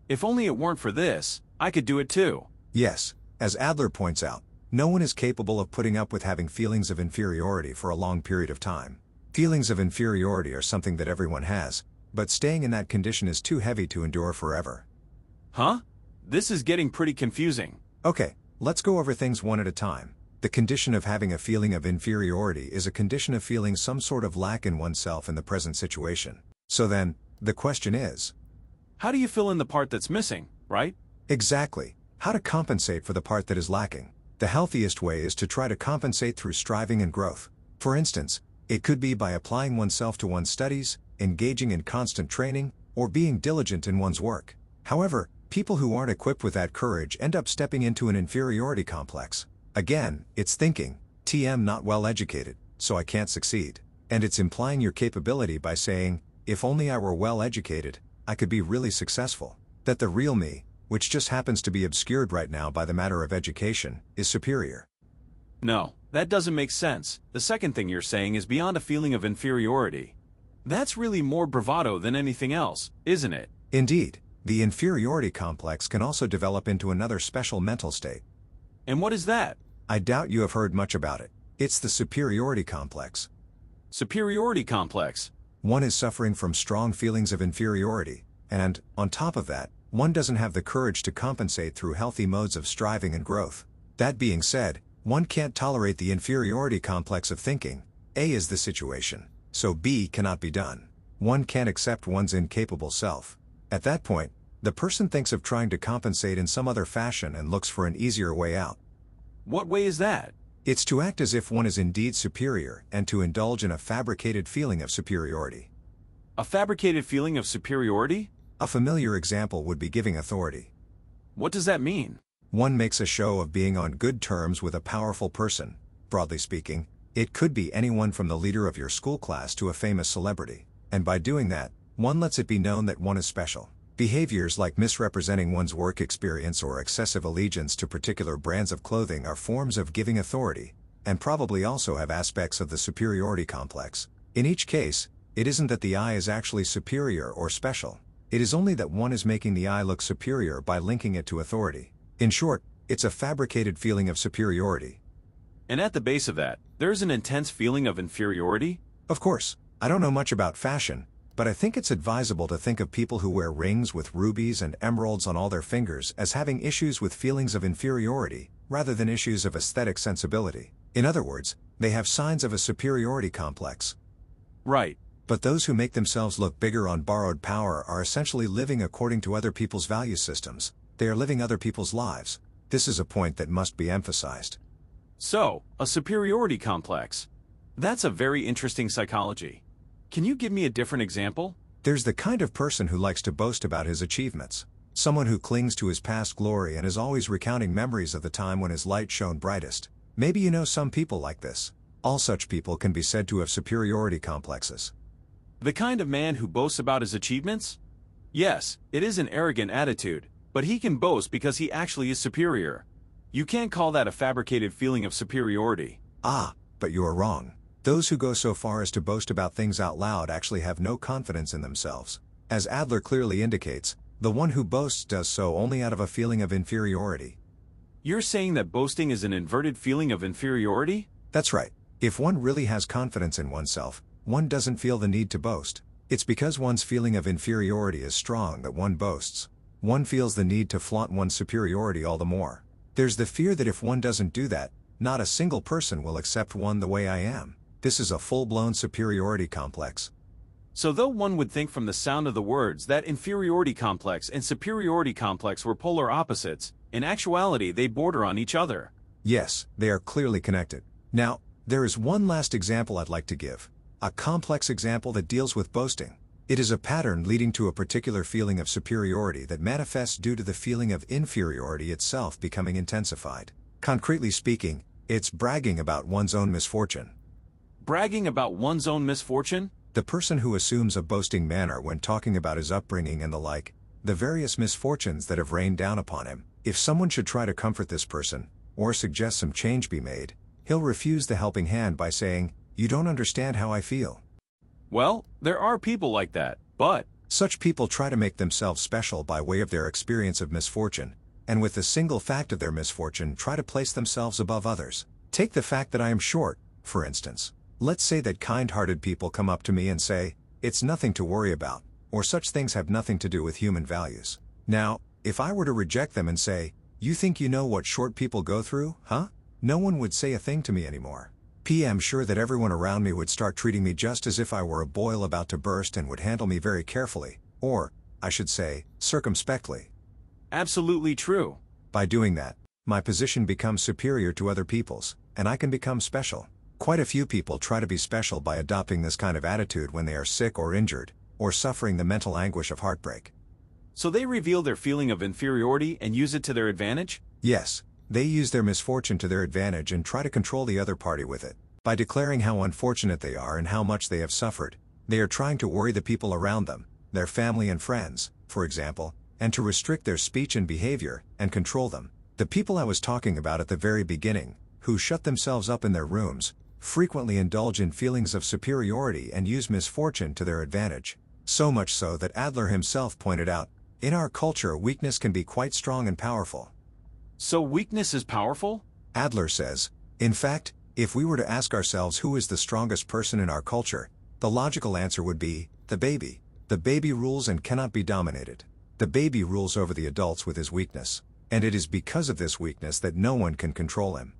Speaker 2: If only it weren't for this, I could do it too.
Speaker 3: Yes, as Adler points out, no one is capable of putting up with having feelings of inferiority for a long period of time. Feelings of inferiority are something that everyone has, but staying in that condition is too heavy to endure forever.
Speaker 2: Huh? This is getting pretty confusing.
Speaker 3: Okay, let's go over things one at a time. The condition of having a feeling of inferiority is a condition of feeling some sort of lack in oneself in the present situation. So then, the question is,
Speaker 2: how do you fill in the part that's missing, right?
Speaker 3: exactly, how to compensate for the part that is lacking. The healthiest way is to try to compensate through striving and growth. For instance, it could be by applying oneself to one's studies, engaging in constant training, or being diligent in one's work. However, people who aren't equipped with that courage end up stepping into an inferiority complex. Again, it's thinking, TM not well educated, so I can't succeed. And it's implying your capability by saying, if only I were well educated, I could be really successful. That the real me, which just happens to be obscured right now by the matter of education, is superior.
Speaker 2: No, that doesn't make sense. The second thing you're saying is beyond a feeling of inferiority. That's really more bravado than anything else, isn't it?
Speaker 3: Indeed, the inferiority complex can also develop into another special mental state.
Speaker 2: And what is that?
Speaker 3: I doubt you have heard much about it. It's the superiority complex.
Speaker 2: Superiority complex.
Speaker 3: One is suffering from strong feelings of inferiority, and, on top of that, one doesn't have the courage to compensate through healthy modes of striving and growth. That being said, one can't tolerate the inferiority complex of thinking, A is the situation, so B cannot be done. One can't accept one's incapable self. At that point, the person thinks of trying to compensate in some other fashion and looks for an easier way out.
Speaker 2: What way is that?
Speaker 3: It's to act as if one is indeed superior and to indulge in a fabricated feeling of superiority.
Speaker 2: A fabricated feeling of superiority?
Speaker 3: A familiar example would be giving authority.
Speaker 2: What does that mean?
Speaker 3: One makes a show of being on good terms with a powerful person. Broadly speaking, it could be anyone from the leader of your school class to a famous celebrity. And by doing that, one lets it be known that one is special. Behaviors like misrepresenting one's work experience or excessive allegiance to particular brands of clothing are forms of giving authority, and probably also have aspects of the superiority complex. In each case, it isn't that the I is actually superior or special. It is only that one is making the I look superior by linking it to authority. In short, it's a fabricated feeling of superiority.
Speaker 2: And at the base of that, there's an intense feeling of inferiority?
Speaker 3: Of course, I don't know much about fashion, but I think it's advisable to think of people who wear rings with rubies and emeralds on all their fingers as having issues with feelings of inferiority, rather than issues of aesthetic sensibility. In other words, they have signs of a superiority complex.
Speaker 2: Right.
Speaker 3: But those who make themselves look bigger on borrowed power are essentially living according to other people's value systems. They are living other people's lives. This is a point that must be emphasized.
Speaker 2: So, a superiority complex. That's a very interesting psychology. Can you give me a different example?
Speaker 3: There's the kind of person who likes to boast about his achievements. Someone who clings to his past glory and is always recounting memories of the time when his light shone brightest. Maybe you know some people like this. All such people can be said to have superiority complexes.
Speaker 2: The kind of man who boasts about his achievements? Yes, it is an arrogant attitude, but he can boast because he actually is superior. You can't call that a fabricated feeling of superiority.
Speaker 3: Ah, but you are wrong. Those who go so far as to boast about things out loud actually have no confidence in themselves. As Adler clearly indicates, the one who boasts does so only out of a feeling of inferiority.
Speaker 2: You're saying that boasting is an inverted feeling of inferiority?
Speaker 3: That's right. If one really has confidence in oneself, one doesn't feel the need to boast. It's because one's feeling of inferiority is strong that one boasts. One feels the need to flaunt one's superiority all the more. There's the fear that if one doesn't do that, not a single person will accept one the way I am. This is a full-blown superiority complex.
Speaker 2: So though one would think from the sound of the words that inferiority complex and superiority complex were polar opposites, in actuality they border on each other.
Speaker 3: Yes, they are clearly connected. Now, there is one last example I'd like to give. A complex example that deals with boasting. It is a pattern leading to a particular feeling of superiority that manifests due to the feeling of inferiority itself becoming intensified. Concretely speaking, it's bragging about one's own misfortune.
Speaker 2: Bragging about one's own misfortune?
Speaker 3: The person who assumes a boasting manner when talking about his upbringing and the like, the various misfortunes that have rained down upon him. If someone should try to comfort this person, or suggest some change be made, he'll refuse the helping hand by saying, you don't understand how I feel.
Speaker 2: Well, there are people like that, but
Speaker 3: Such people try to make themselves special by way of their experience of misfortune, and with the single fact of their misfortune try to place themselves above others. Take the fact that I am short, for instance. Let's say that kind-hearted people come up to me and say, "It's nothing to worry about," or such things have nothing to do with human values. Now, if I were to reject them and say, "You think you know what short people go through, huh?" No one would say a thing to me anymore. I'm sure that everyone around me would start treating me just as if I were a boil about to burst and would handle me very carefully, or, I should say, circumspectly.
Speaker 2: absolutely true.
Speaker 3: By doing that, my position becomes superior to other people's, and I can become special. Quite a few people try to be special by adopting this kind of attitude when they are sick or injured, or suffering the mental anguish of heartbreak.
Speaker 2: So they reveal their feeling of inferiority and use it to their advantage?
Speaker 3: Yes, they use their misfortune to their advantage and try to control the other party with it. By declaring how unfortunate they are and how much they have suffered, they are trying to worry the people around them, their family and friends, for example, and to restrict their speech and behavior, and control them. The people I was talking about at the very beginning, who shut themselves up in their rooms, frequently indulge in feelings of superiority and use misfortune to their advantage. So much so that Adler himself pointed out, in our culture weakness can be quite strong and powerful.
Speaker 2: So weakness is powerful?
Speaker 3: Adler says, in fact, if we were to ask ourselves who is the strongest person in our culture, the logical answer would be, the baby. The baby rules and cannot be dominated. The baby rules over the adults with his weakness, and it is because of this weakness that no one can control him.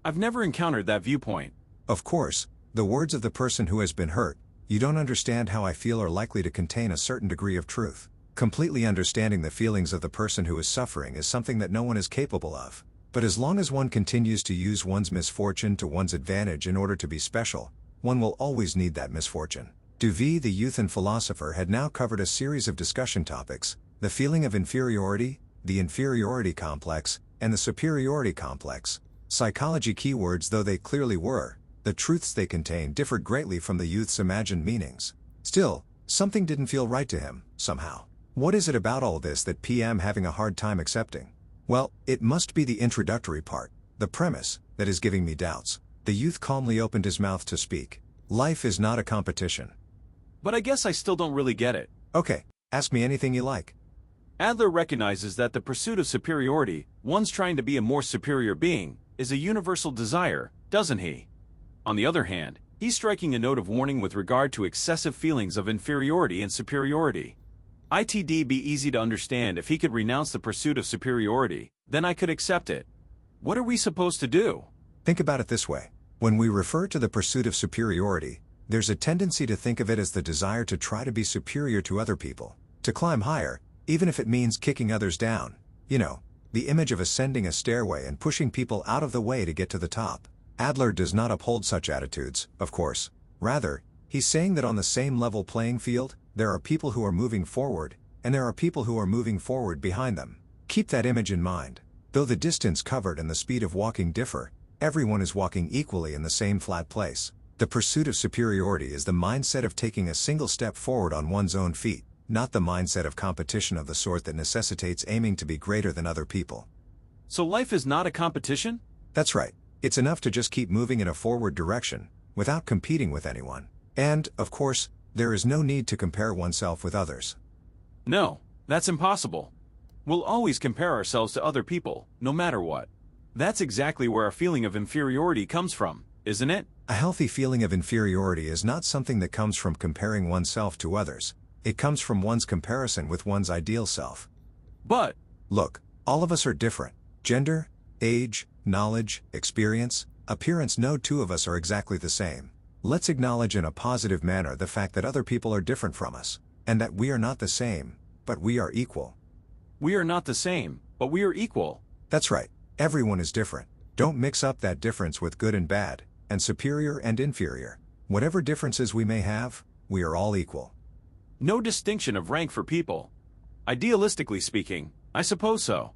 Speaker 2: I've never encountered that viewpoint.
Speaker 3: Of course, the words of the person who has been hurt, "You don't understand how I feel," are likely to contain a certain degree of truth. Completely understanding the feelings of the person who is suffering is something that no one is capable of. But as long as one continues to use one's misfortune to one's advantage in order to be special, one will always need that misfortune. Duvee, the youth and philosopher, had now covered a series of discussion topics: the feeling of inferiority, the inferiority complex, and the superiority complex. Psychology keywords though they clearly were, the truths they contained differed greatly from the youth's imagined meanings. Still, something didn't feel right to him, somehow. What is it about all this that PM having a hard time accepting? Well, it must be the introductory part, the premise, that is giving me doubts. The youth calmly opened his mouth to speak. Life is not a competition.
Speaker 2: But I guess I still don't really get it.
Speaker 3: Okay, ask me anything you like.
Speaker 2: Adler recognizes that the pursuit of superiority, one's trying to be a more superior being, is a universal desire, doesn't he? On the other hand, he's striking a note of warning with regard to excessive feelings of inferiority and superiority. It'd be easy to understand if he could renounce the pursuit of superiority, then I could accept it. What are we supposed to do?
Speaker 3: Think about it this way. When we refer to the pursuit of superiority, there's a tendency to think of it as the desire to try to be superior to other people, to climb higher, even if it means kicking others down. You know, the image of ascending a stairway and pushing people out of the way to get to the top. Adler does not uphold such attitudes, of course. Rather, he's saying that on the same level playing field, there are people who are moving forward, and there are people who are moving forward behind them. Keep that image in mind. Though the distance covered and the speed of walking differ, everyone is walking equally in the same flat place. The pursuit of superiority is the mindset of taking a single step forward on one's own feet, not the mindset of competition of the sort that necessitates aiming to be greater than other people.
Speaker 2: So life is not a competition?
Speaker 3: That's right. It's enough to just keep moving in a forward direction, without competing with anyone. And, of course, there is no need to compare oneself with others.
Speaker 2: No, that's impossible. We'll always compare ourselves to other people, no matter what. That's exactly where a feeling of inferiority comes from, isn't it?
Speaker 3: A healthy feeling of inferiority is not something that comes from comparing oneself to others. It comes from one's comparison with one's ideal self.
Speaker 2: But,
Speaker 3: look, all of us are different. Gender, age, knowledge, experience, appearance, no two of us are exactly the same. Let's acknowledge in a positive manner the fact that other people are different from us, and that we are not the same, but we are equal.
Speaker 2: We are not the same, but we are equal.
Speaker 3: That's right. Everyone is different. Don't mix up that difference with good and bad, and superior and inferior. Whatever differences we may have, we are all equal.
Speaker 2: No distinction of rank for people. Idealistically speaking, I suppose so.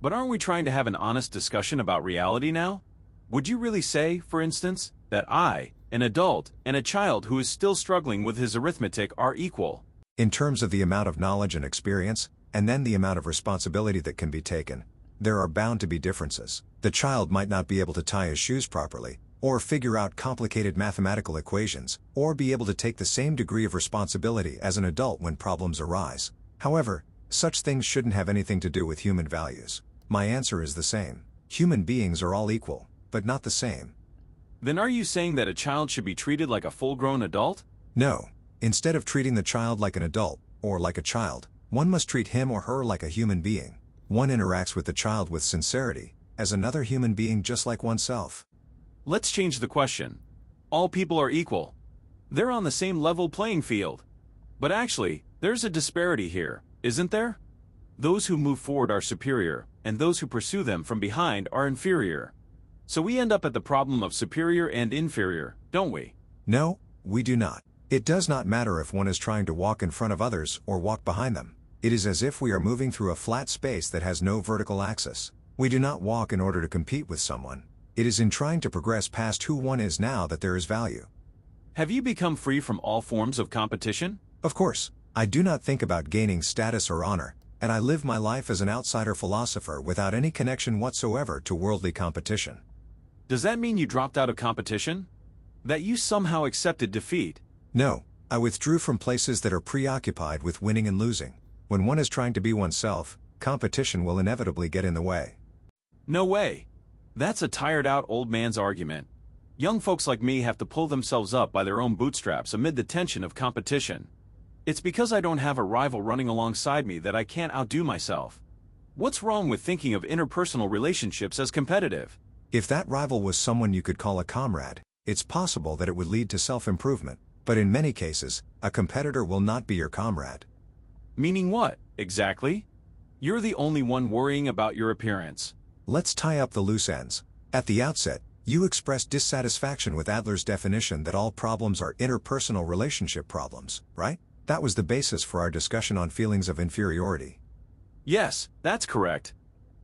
Speaker 2: But aren't we trying to have an honest discussion about reality now? Would you really say, for instance, that I, an adult, and a child who is still struggling with his arithmetic are equal?
Speaker 3: In terms of the amount of knowledge and experience, and then the amount of responsibility that can be taken, there are bound to be differences. The child might not be able to tie his shoes properly, or figure out complicated mathematical equations, or be able to take the same degree of responsibility as an adult when problems arise. However, such things shouldn't have anything to do with human values. My answer is the same. Human beings are all equal, but not the same.
Speaker 2: Then are you saying that a child should be treated like a full-grown adult?
Speaker 3: No. Instead of treating the child like an adult, or like a child, one must treat him or her like a human being. One interacts with the child with sincerity, as another human being just like oneself.
Speaker 2: Let's change the question. All people are equal. They're on the same level playing field. But actually, there's a disparity here, isn't there? Those who move forward are superior, and those who pursue them from behind are inferior. So we end up at the problem of superior and inferior, don't we?
Speaker 3: No, we do not. It does not matter if one is trying to walk in front of others or walk behind them. It is as if we are moving through a flat space that has no vertical axis. We do not walk in order to compete with someone. It is in trying to progress past who one is now that there is value.
Speaker 2: Have you become free from all forms of competition?
Speaker 3: Of course, I do not think about gaining status or honor, and I live my life as an outsider philosopher without any connection whatsoever to worldly competition.
Speaker 2: Does that mean you dropped out of competition? That you somehow accepted defeat?
Speaker 3: No, I withdrew from places that are preoccupied with winning and losing. When one is trying to be oneself, competition will inevitably get in the way.
Speaker 2: No way. That's a tired-out old man's argument. Young folks like me have to pull themselves up by their own bootstraps amid the tension of competition. It's because I don't have a rival running alongside me that I can't outdo myself. What's wrong with thinking of interpersonal relationships as competitive?
Speaker 3: If that rival was someone you could call a comrade, it's possible that it would lead to self-improvement. But in many cases, a competitor will not be your comrade.
Speaker 2: Meaning what, exactly? You're the only one worrying about your appearance.
Speaker 3: Let's tie up the loose ends. At the outset, you expressed dissatisfaction with Adler's definition that all problems are interpersonal relationship problems, right? That was the basis for our discussion on feelings of inferiority.
Speaker 2: Yes, that's correct.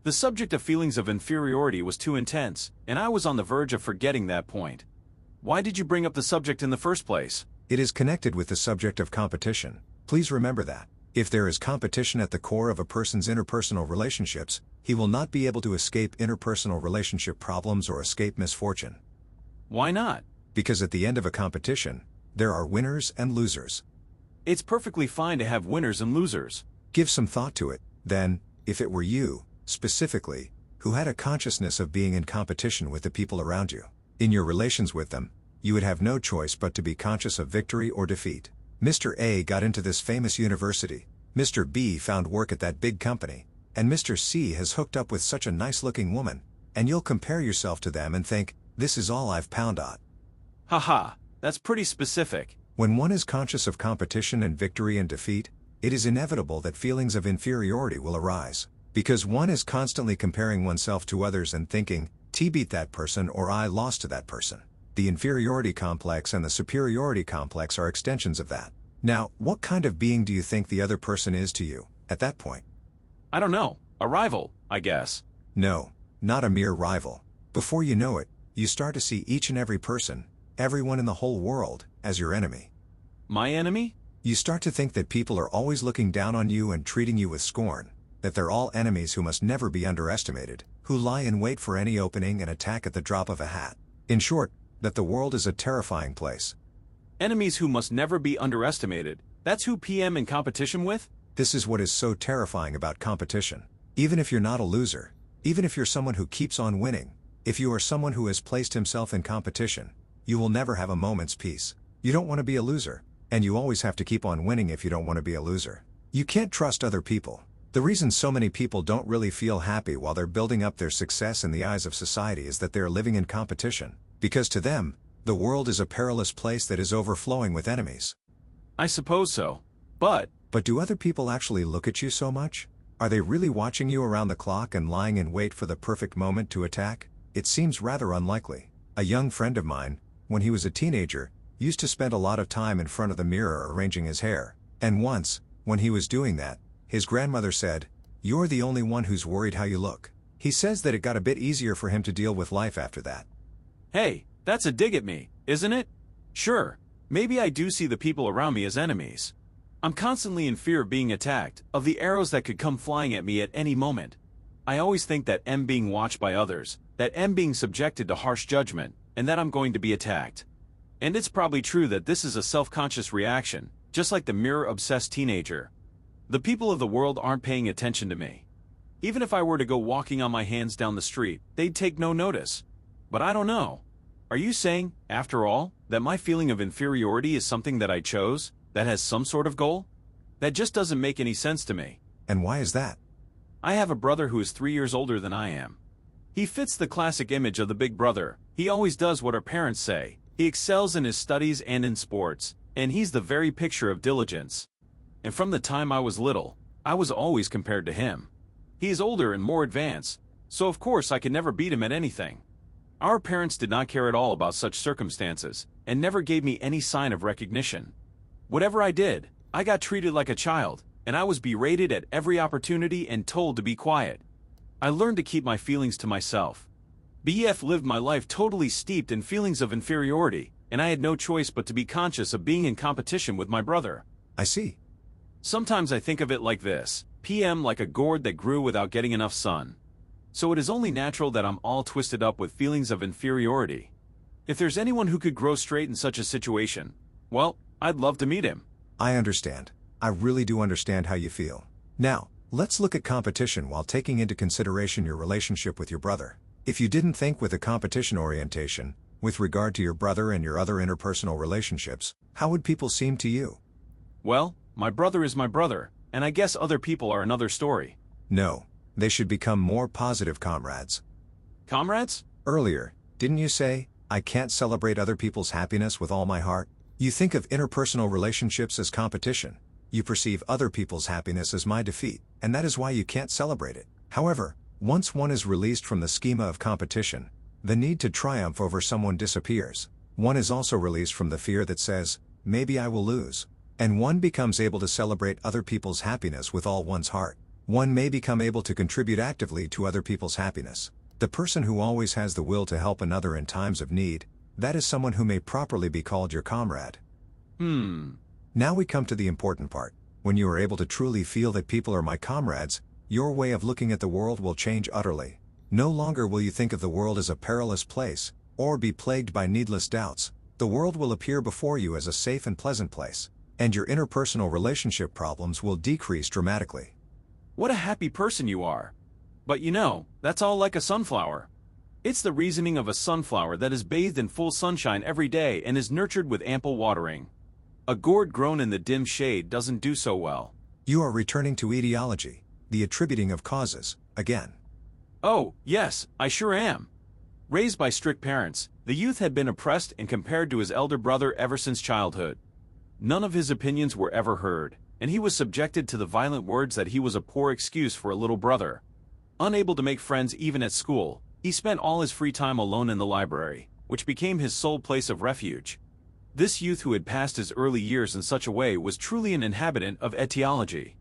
Speaker 2: The subject of feelings of inferiority was too intense, and I was on the verge of forgetting that point. Why did you bring up the subject in the first place?
Speaker 3: It is connected with the subject of competition. Please remember that. If there is competition at the core of a person's interpersonal relationships, he will not be able to escape interpersonal relationship problems or escape misfortune.
Speaker 2: Why not?
Speaker 3: Because at the end of a competition, there are winners and losers.
Speaker 2: It's perfectly fine to have winners and losers.
Speaker 3: Give some thought to it, then, if it were you, specifically, who had a consciousness of being in competition with the people around you. In your relations with them, you would have no choice but to be conscious of victory or defeat. Mr. A got into this famous university, Mr. B found work at that big company, and Mr. C has hooked up with such a nice-looking woman, and you'll compare yourself to them and think, this is all I've found out.
Speaker 2: Haha, that's pretty specific.
Speaker 3: When one is conscious of competition and victory and defeat, it is inevitable that feelings of inferiority will arise. Because one is constantly comparing oneself to others and thinking, T beat that person or I lost to that person. The inferiority complex and the superiority complex are extensions of that. Now, what kind of being do you think the other person is to you, at that point?
Speaker 2: I don't know, a rival, I guess.
Speaker 3: No, not a mere rival. Before you know it, you start to see each and every person, everyone in the whole world, as your enemy.
Speaker 2: My enemy?
Speaker 3: You start to think that people are always looking down on you and treating you with scorn, that they're all enemies who must never be underestimated, who lie in wait for any opening and attack at the drop of a hat. In short, that the world is a terrifying place.
Speaker 2: Enemies who must never be underestimated. That's who PM in competition with?
Speaker 3: This is what is so terrifying about competition. Even if you're not a loser, even if you're someone who keeps on winning, if you are someone who has placed himself in competition, you will never have a moment's peace. You don't want to be a loser, and you always have to keep on winning if you don't want to be a loser. You can't trust other people. The reason so many people don't really feel happy while they're building up their success in the eyes of society is that they are living in competition. Because to them, the world is a perilous place that is overflowing with enemies.
Speaker 2: I suppose so. But
Speaker 3: do other people actually look at you so much? Are they really watching you around the clock and lying in wait for the perfect moment to attack? It seems rather unlikely. A young friend of mine, when he was a teenager, used to spend a lot of time in front of the mirror arranging his hair. And once, when he was doing that, his grandmother said, "You're the only one who's worried how you look." He says that it got a bit easier for him to deal with life after that.
Speaker 2: hey, that's a dig at me, isn't it? Sure, maybe I do see the people around me as enemies. I'm constantly in fear of being attacked, of the arrows that could come flying at me at any moment. I always think that I'm being watched by others, that I'm being subjected to harsh judgment, and that I'm going to be attacked. And it's probably true that this is a self-conscious reaction, just like the mirror-obsessed teenager. The people of the world aren't paying attention to me. Even if I were to go walking on my hands down the street, they'd take no notice. But I don't know. Are you saying, after all, that my feeling of inferiority is something that I chose, that has some sort of goal? That just doesn't make any sense to me.
Speaker 3: And why is that?
Speaker 2: I have a brother who is 3 years older than I am. He fits the classic image of the big brother. He always does what our parents say. He excels in his studies and in sports, and he's the very picture of diligence. And from the time I was little, I was always compared to him. He is older and more advanced, so of course I could never beat him at anything. Our parents did not care at all about such circumstances, and never gave me any sign of recognition. Whatever I did, I got treated like a child, and I was berated at every opportunity and told to be quiet. I learned to keep my feelings to myself. BF lived my life totally steeped in feelings of inferiority, and I had no choice but to be conscious of being in competition with my brother.
Speaker 3: I see.
Speaker 2: Sometimes I think of it like this. PM like a gourd that grew without getting enough sun. So it is only natural that I'm all twisted up with feelings of inferiority. If there's anyone who could grow straight in such a situation, well, I'd love to meet him.
Speaker 3: I understand. I really do understand how you feel. Now, let's look at competition while taking into consideration your relationship with your brother. If you didn't think with a competition orientation, with regard to your brother and your other interpersonal relationships, how would people seem to you?
Speaker 2: Well, my brother is my brother, and I guess other people are another story.
Speaker 3: No, they should become more positive comrades.
Speaker 2: Comrades?
Speaker 3: Earlier, didn't you say, I can't celebrate other people's happiness with all my heart? You think of interpersonal relationships as competition. You perceive other people's happiness as my defeat, and that is why you can't celebrate it. However, once one is released from the schema of competition, the need to triumph over someone disappears. One is also released from the fear that says, maybe I will lose. And one becomes able to celebrate other people's happiness with all one's heart. One may become able to contribute actively to other people's happiness. The person who always has the will to help another in times of need, that is someone who may properly be called your comrade. Now we come to the important part. When you are able to truly feel that people are my comrades, your way of looking at the world will change utterly. No longer will you think of the world as a perilous place, or be plagued by needless doubts. The world will appear before you as a safe and pleasant place, and your interpersonal relationship problems will decrease dramatically.
Speaker 2: What a happy person you are. But you know, that's all like a sunflower. It's the reasoning of a sunflower that is bathed in full sunshine every day and is nurtured with ample watering. A gourd grown in the dim shade doesn't do so well.
Speaker 3: You are returning to etiology, the attributing of causes, again.
Speaker 2: Oh, yes, I sure am. Raised by strict parents, the youth had been oppressed and compared to his elder brother ever since childhood. None of his opinions were ever heard, and he was subjected to the violent words that he was a poor excuse for a little brother. Unable to make friends even at school, he spent all his free time alone in the library, which became his sole place of refuge. This youth who had passed his early years in such a way was truly an inhabitant of etiology.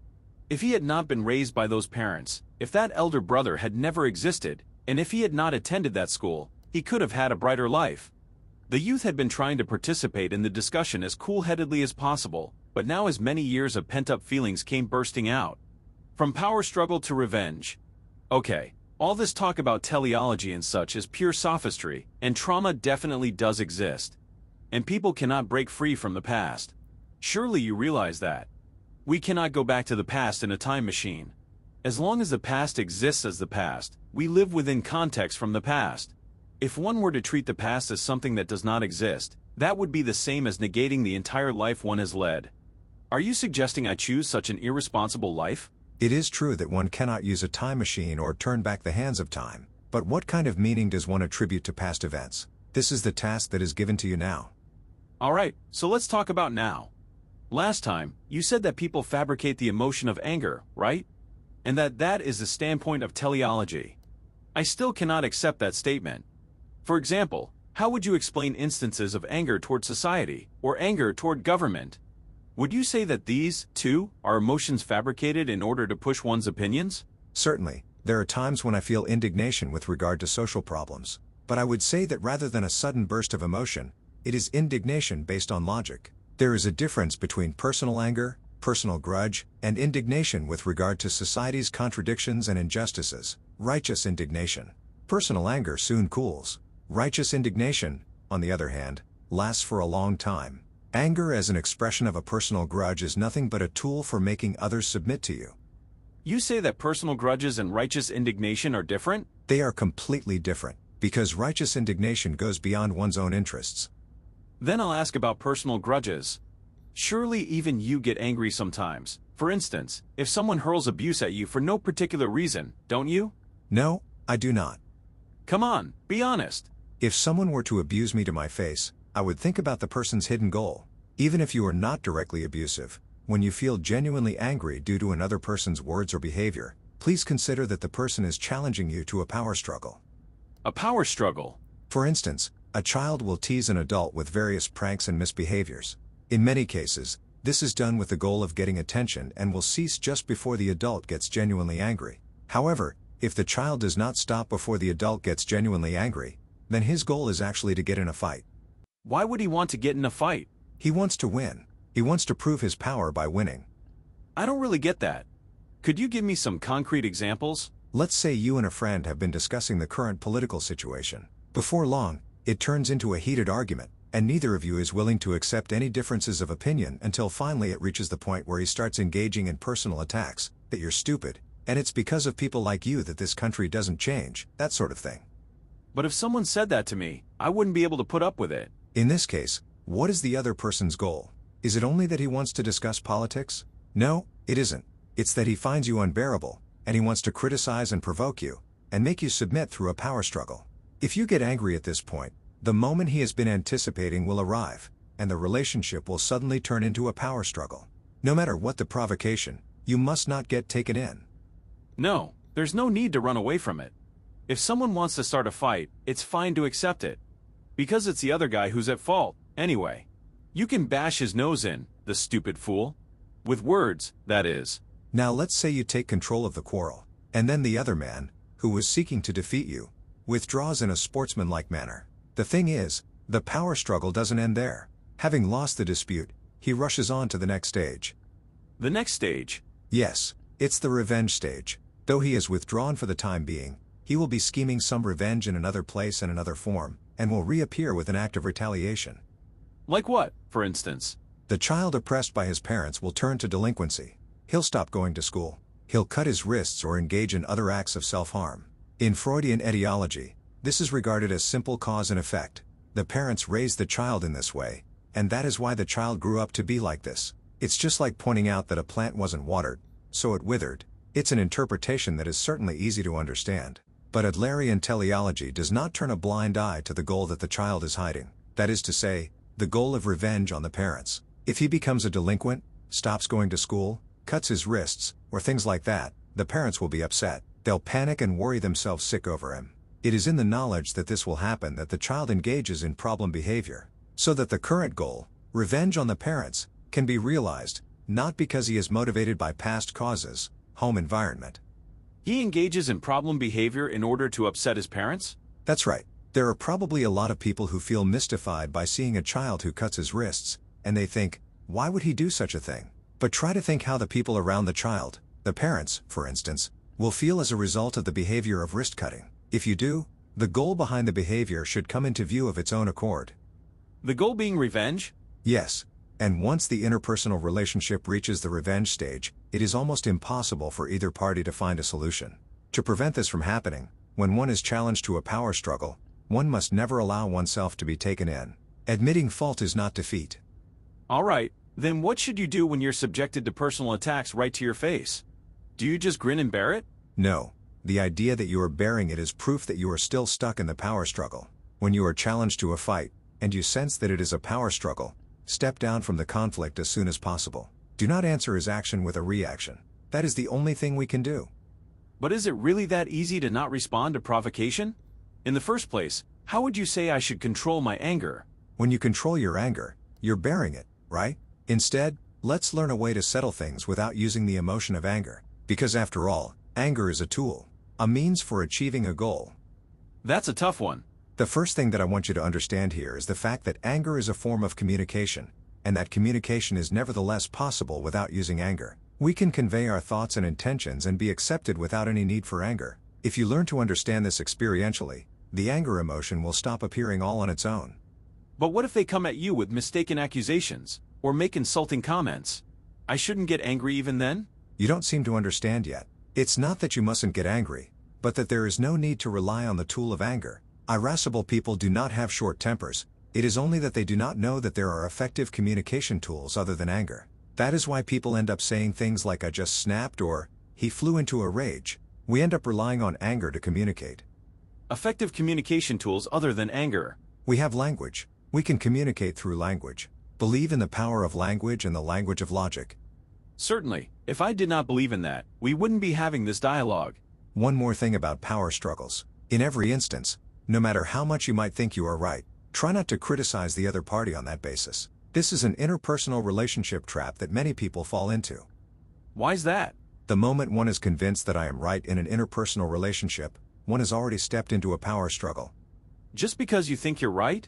Speaker 2: If he had not been raised by those parents, if that elder brother had never existed, and if he had not attended that school, he could have had a brighter life. The youth had been trying to participate in the discussion as cool-headedly as possible, but now his many years of pent-up feelings came bursting out. From power struggle to revenge. Okay, all this talk about teleology and such is pure sophistry, and trauma definitely does exist. And people cannot break free from the past. Surely you realize that. We cannot go back to the past in a time machine. As long as the past exists as the past, we live within context from the past. If one were to treat the past as something that does not exist, that would be the same as negating the entire life one has led. Are you suggesting I choose such an irresponsible life?
Speaker 3: It is true that one cannot use a time machine or turn back the hands of time, but what kind of meaning does one attribute to past events? This is the task that is given to you now.
Speaker 2: Alright, so let's talk about now. Last time, you said that people fabricate the emotion of anger, right? And that is the standpoint of teleology. I still cannot accept that statement. For example, how would you explain instances of anger toward society, or anger toward government? Would you say that these, too, are emotions fabricated in order to push one's opinions?
Speaker 3: Certainly, there are times when I feel indignation with regard to social problems, but I would say that rather than a sudden burst of emotion, it is indignation based on logic. There is a difference between personal anger, personal grudge, and indignation with regard to society's contradictions and injustices, righteous indignation. Personal anger soon cools. Righteous indignation, on the other hand, lasts for a long time. Anger as an expression of a personal grudge is nothing but a tool for making others submit to you.
Speaker 2: You say that personal grudges and righteous indignation are different?
Speaker 3: They are completely different, because righteous indignation goes beyond one's own interests.
Speaker 2: Then I'll ask about personal grudges. Surely even you get angry sometimes. For instance, if someone hurls abuse at you for no particular reason, don't you?
Speaker 3: No, I do not.
Speaker 2: Come on, be honest.
Speaker 3: If someone were to abuse me to my face, I would think about the person's hidden goal. Even if you are not directly abusive, when you feel genuinely angry due to another person's words or behavior, please consider that the person is challenging you to a power struggle.
Speaker 2: A power struggle?
Speaker 3: For instance, a child will tease an adult with various pranks and misbehaviors. In many cases, this is done with the goal of getting attention and will cease just before the adult gets genuinely angry. However, if the child does not stop before the adult gets genuinely angry, then his goal is actually to get in a fight.
Speaker 2: Why would he want to get in a fight?
Speaker 3: He wants to win. He wants to prove his power by winning.
Speaker 2: I don't really get that. Could you give me some concrete examples?
Speaker 3: Let's say you and a friend have been discussing the current political situation. Before long, it turns into a heated argument, and neither of you is willing to accept any differences of opinion until finally it reaches the point where he starts engaging in personal attacks, that you're stupid, and it's because of people like you that this country doesn't change, that sort of thing.
Speaker 2: But if someone said that to me, I wouldn't be able to put up with it.
Speaker 3: In this case, what is the other person's goal? Is it only that he wants to discuss politics? No, it isn't. It's that he finds you unbearable, and he wants to criticize and provoke you, and make you submit through a power struggle. If you get angry at this point, the moment he has been anticipating will arrive, and the relationship will suddenly turn into a power struggle. No matter what the provocation, you must not get taken in.
Speaker 2: No, there's no need to run away from it. If someone wants to start a fight, it's fine to accept it. Because it's the other guy who's at fault, anyway. You can bash his nose in, the stupid fool. With words, that is.
Speaker 3: Now let's say you take control of the quarrel, and then the other man, who was seeking to defeat you, withdraws in a sportsmanlike manner. The thing is, the power struggle doesn't end there. Having lost the dispute, he rushes on to the next stage.
Speaker 2: The next stage?
Speaker 3: Yes, it's the revenge stage. Though he is withdrawn for the time being, he will be scheming some revenge in another place and another form, and will reappear with an act of retaliation.
Speaker 2: Like what, for instance?
Speaker 3: The child oppressed by his parents will turn to delinquency. He'll stop going to school. He'll cut his wrists or engage in other acts of self-harm. In Freudian etiology, this is regarded as simple cause and effect. The parents raised the child in this way, and that is why the child grew up to be like this. It's just like pointing out that a plant wasn't watered, so it withered. It's an interpretation that is certainly easy to understand. But Adlerian teleology does not turn a blind eye to the goal that the child is hiding. That is to say, the goal of revenge on the parents. If he becomes a delinquent, stops going to school, cuts his wrists, or things like that, the parents will be upset. They'll panic and worry themselves sick over him. It is in the knowledge that this will happen that the child engages in problem behavior, so that the current goal, revenge on the parents, can be realized, not because he is motivated by past causes, home environment.
Speaker 2: He engages in problem behavior in order to upset his parents?
Speaker 3: That's right. There are probably a lot of people who feel mystified by seeing a child who cuts his wrists, and they think, why would he do such a thing? But try to think how the people around the child, the parents, for instance, will feel as a result of the behavior of wrist cutting. If you do, the goal behind the behavior should come into view of its own accord.
Speaker 2: The goal being revenge?
Speaker 3: Yes. And once the interpersonal relationship reaches the revenge stage, it is almost impossible for either party to find a solution. To prevent this from happening, when one is challenged to a power struggle, one must never allow oneself to be taken in. Admitting fault is not defeat.
Speaker 2: All right, then what should you do when you're subjected to personal attacks right to your face? Do you just grin and bear it?
Speaker 3: No. The idea that you are bearing it is proof that you are still stuck in the power struggle. When you are challenged to a fight, and you sense that it is a power struggle, step down from the conflict as soon as possible. Do not answer his action with a reaction. That is the only thing we can do.
Speaker 2: But is it really that easy to not respond to provocation? In the first place, how would you say I should control my anger?
Speaker 3: When you control your anger, you're bearing it, right? Instead, let's learn a way to settle things without using the emotion of anger. Because after all, anger is a tool, a means for achieving a goal.
Speaker 2: That's a tough one.
Speaker 3: The first thing that I want you to understand here is the fact that anger is a form of communication, and that communication is nevertheless possible without using anger. We can convey our thoughts and intentions and be accepted without any need for anger. If you learn to understand this experientially, the anger emotion will stop appearing all on its own.
Speaker 2: But what if they come at you with mistaken accusations, or make insulting comments? I shouldn't get angry even then?
Speaker 3: You don't seem to understand yet. It's not that you mustn't get angry, but that there is no need to rely on the tool of anger. Irascible people do not have short tempers, it is only that they do not know that there are effective communication tools other than anger. That is why people end up saying things like "I just snapped" or "he flew into a rage." We end up relying on anger to communicate.
Speaker 2: Effective communication tools other than anger.
Speaker 3: We have language. We can communicate through language. Believe in the power of language and the language of logic.
Speaker 2: Certainly, if I did not believe in that, we wouldn't be having this dialogue.
Speaker 3: One more thing about power struggles. In every instance, no matter how much you might think you are right, try not to criticize the other party on that basis. This is an interpersonal relationship trap that many people fall into.
Speaker 2: Why's that?
Speaker 3: The moment one is convinced that I am right in an interpersonal relationship, one has already stepped into a power struggle.
Speaker 2: Just because you think you're right?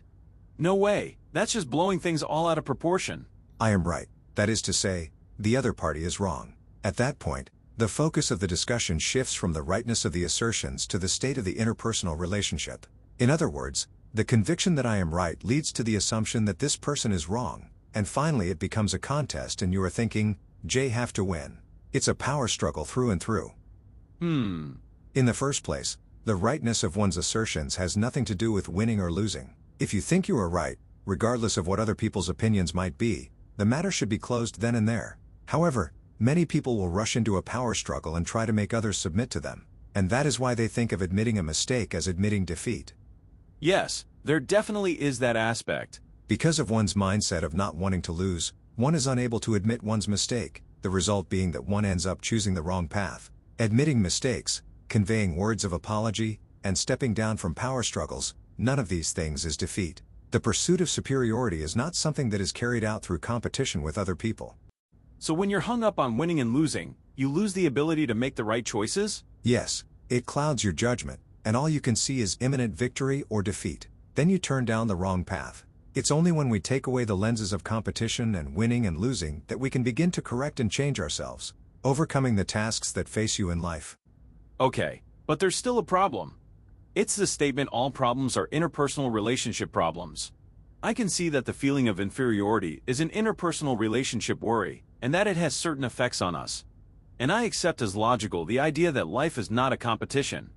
Speaker 2: No way, that's just blowing things all out of proportion.
Speaker 3: I am right. That is to say, the other party is wrong. At that point, the focus of the discussion shifts from the rightness of the assertions to the state of the interpersonal relationship. In other words, the conviction that I am right leads to the assumption that this person is wrong, and finally it becomes a contest and you are thinking, J have to win. It's a power struggle through and through. In the first place, the rightness of one's assertions has nothing to do with winning or losing. If you think you are right, regardless of what other people's opinions might be, the matter should be closed then and there. However, many people will rush into a power struggle and try to make others submit to them, and that is why they think of admitting a mistake as admitting defeat.
Speaker 2: Yes, there definitely is that aspect.
Speaker 3: Because of one's mindset of not wanting to lose, one is unable to admit one's mistake, the result being that one ends up choosing the wrong path. Admitting mistakes, conveying words of apology, and stepping down from power struggles, none of these things is defeat. The pursuit of superiority is not something that is carried out through competition with other people.
Speaker 2: So when you're hung up on winning and losing, you lose the ability to make the right choices?
Speaker 3: Yes, it clouds your judgment, and all you can see is imminent victory or defeat. Then you turn down the wrong path. It's only when we take away the lenses of competition and winning and losing that we can begin to correct and change ourselves, overcoming the tasks that face you in life.
Speaker 2: Okay, but there's still a problem. It's the statement all problems are interpersonal relationship problems. I can see that the feeling of inferiority is an interpersonal relationship worry, and that it has certain effects on us. And I accept as logical the idea that life is not a competition.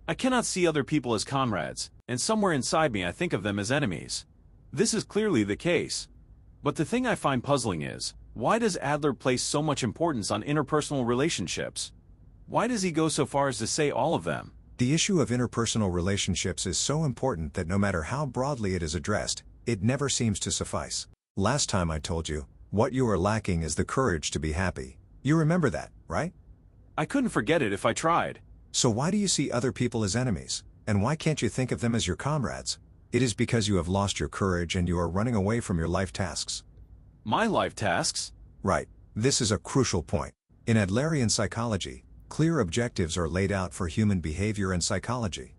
Speaker 2: I cannot see other people as comrades, and somewhere inside me I think of them as enemies. This is clearly the case. But the thing I find puzzling is, why does Adler place so much importance on interpersonal relationships? Why does he go so far as to say all of them?
Speaker 3: The issue of interpersonal relationships is so important that no matter how broadly it is addressed, it never seems to suffice. Last time I told you, what you are lacking is the courage to be happy. You remember that, right?
Speaker 2: I couldn't forget it if I tried.
Speaker 3: So why do you see other people as enemies, and why can't you think of them as your comrades? It is because you have lost your courage and you are running away from your life tasks.
Speaker 2: My life tasks?
Speaker 3: Right. This is a crucial point. In Adlerian psychology, clear objectives are laid out for human behavior and psychology.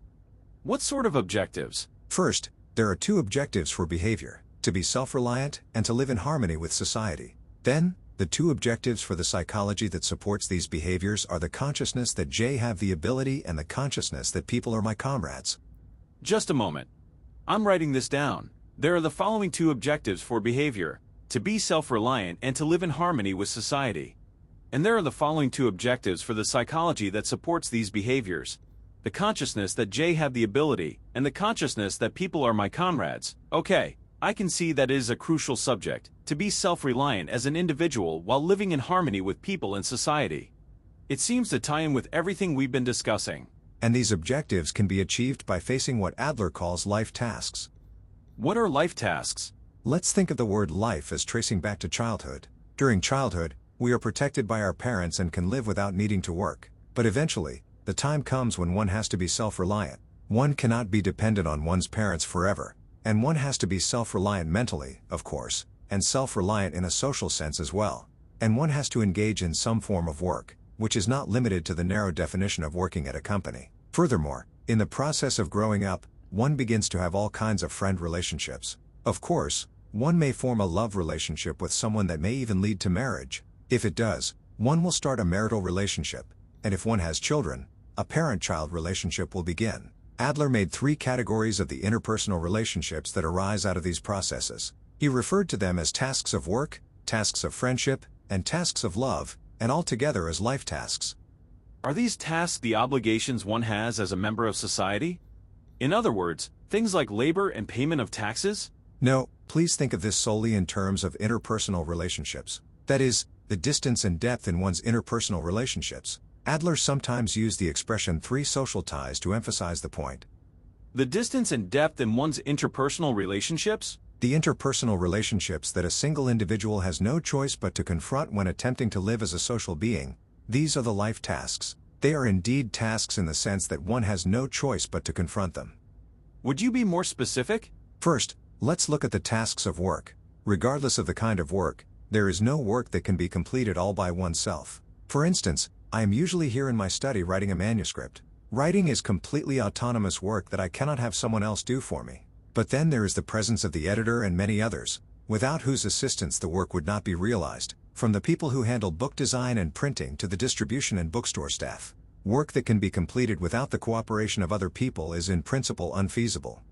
Speaker 2: What sort of objectives?
Speaker 3: First, there are two objectives for behavior: to be self-reliant and to live in harmony with society. Then, the two objectives for the psychology that supports these behaviors are the consciousness that J have the ability and the consciousness that people are my comrades.
Speaker 2: Just a moment. I'm writing this down. There are the following two objectives for behavior: to be self-reliant and to live in harmony with society. And there are the following two objectives for the psychology that supports these behaviors: the consciousness that J have the ability, and the consciousness that people are my comrades. Okay, I can see that it is a crucial subject, to be self-reliant as an individual while living in harmony with people and society. It seems to tie in with everything we've been discussing.
Speaker 3: And these objectives can be achieved by facing what Adler calls life tasks.
Speaker 2: What are life tasks?
Speaker 3: Let's think of the word life as tracing back to childhood. During childhood, we are protected by our parents and can live without needing to work. But eventually, the time comes when one has to be self-reliant. One cannot be dependent on one's parents forever, and one has to be self-reliant mentally, of course, and self-reliant in a social sense as well. And one has to engage in some form of work, which is not limited to the narrow definition of working at a company. Furthermore, in the process of growing up, one begins to have all kinds of friend relationships. Of course, one may form a love relationship with someone that may even lead to marriage. If it does, one will start a marital relationship, and if one has children, a parent-child relationship will begin. Adler made 3 categories of the interpersonal relationships that arise out of these processes. He referred to them as tasks of work, tasks of friendship, and tasks of love, and all together as life tasks.
Speaker 2: Are these tasks the obligations one has as a member of society? In other words, things like labor and payment of taxes?
Speaker 3: No, please think of this solely in terms of interpersonal relationships. That is, the distance and depth in one's interpersonal relationships. Adler sometimes used the expression 3 social ties to emphasize the point.
Speaker 2: The distance and depth in one's interpersonal relationships?
Speaker 3: The interpersonal relationships that a single individual has no choice but to confront when attempting to live as a social being. These are the life tasks. They are indeed tasks in the sense that one has no choice but to confront them.
Speaker 2: Would you be more specific?
Speaker 3: First, let's look at the tasks of work. Regardless of the kind of work, there is no work that can be completed all by oneself. For instance, I am usually here in my study writing a manuscript. Writing is completely autonomous work that I cannot have someone else do for me. But then there is the presence of the editor and many others, without whose assistance the work would not be realized, from the people who handle book design and printing to the distribution and bookstore staff. Work that can be completed without the cooperation of other people is in principle unfeasible.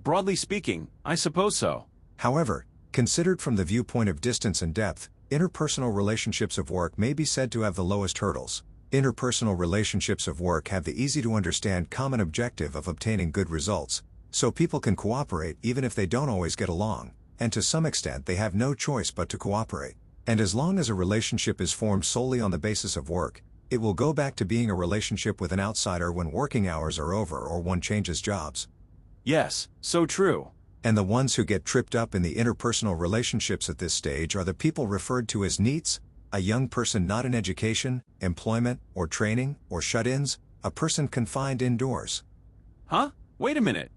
Speaker 2: Broadly speaking, I suppose so.
Speaker 3: However, considered from the viewpoint of distance and depth, interpersonal relationships of work may be said to have the lowest hurdles. Interpersonal relationships of work have the easy-to-understand common objective of obtaining good results, so people can cooperate even if they don't always get along, and to some extent they have no choice but to cooperate. And as long as a relationship is formed solely on the basis of work, it will go back to being a relationship with an outsider when working hours are over or one changes jobs.
Speaker 2: Yes, so true.
Speaker 3: And the ones who get tripped up in the interpersonal relationships at this stage are the people referred to as NEETs, a young person not in education, employment, or training, or shut-ins, a person confined indoors.
Speaker 2: Huh? Wait a minute.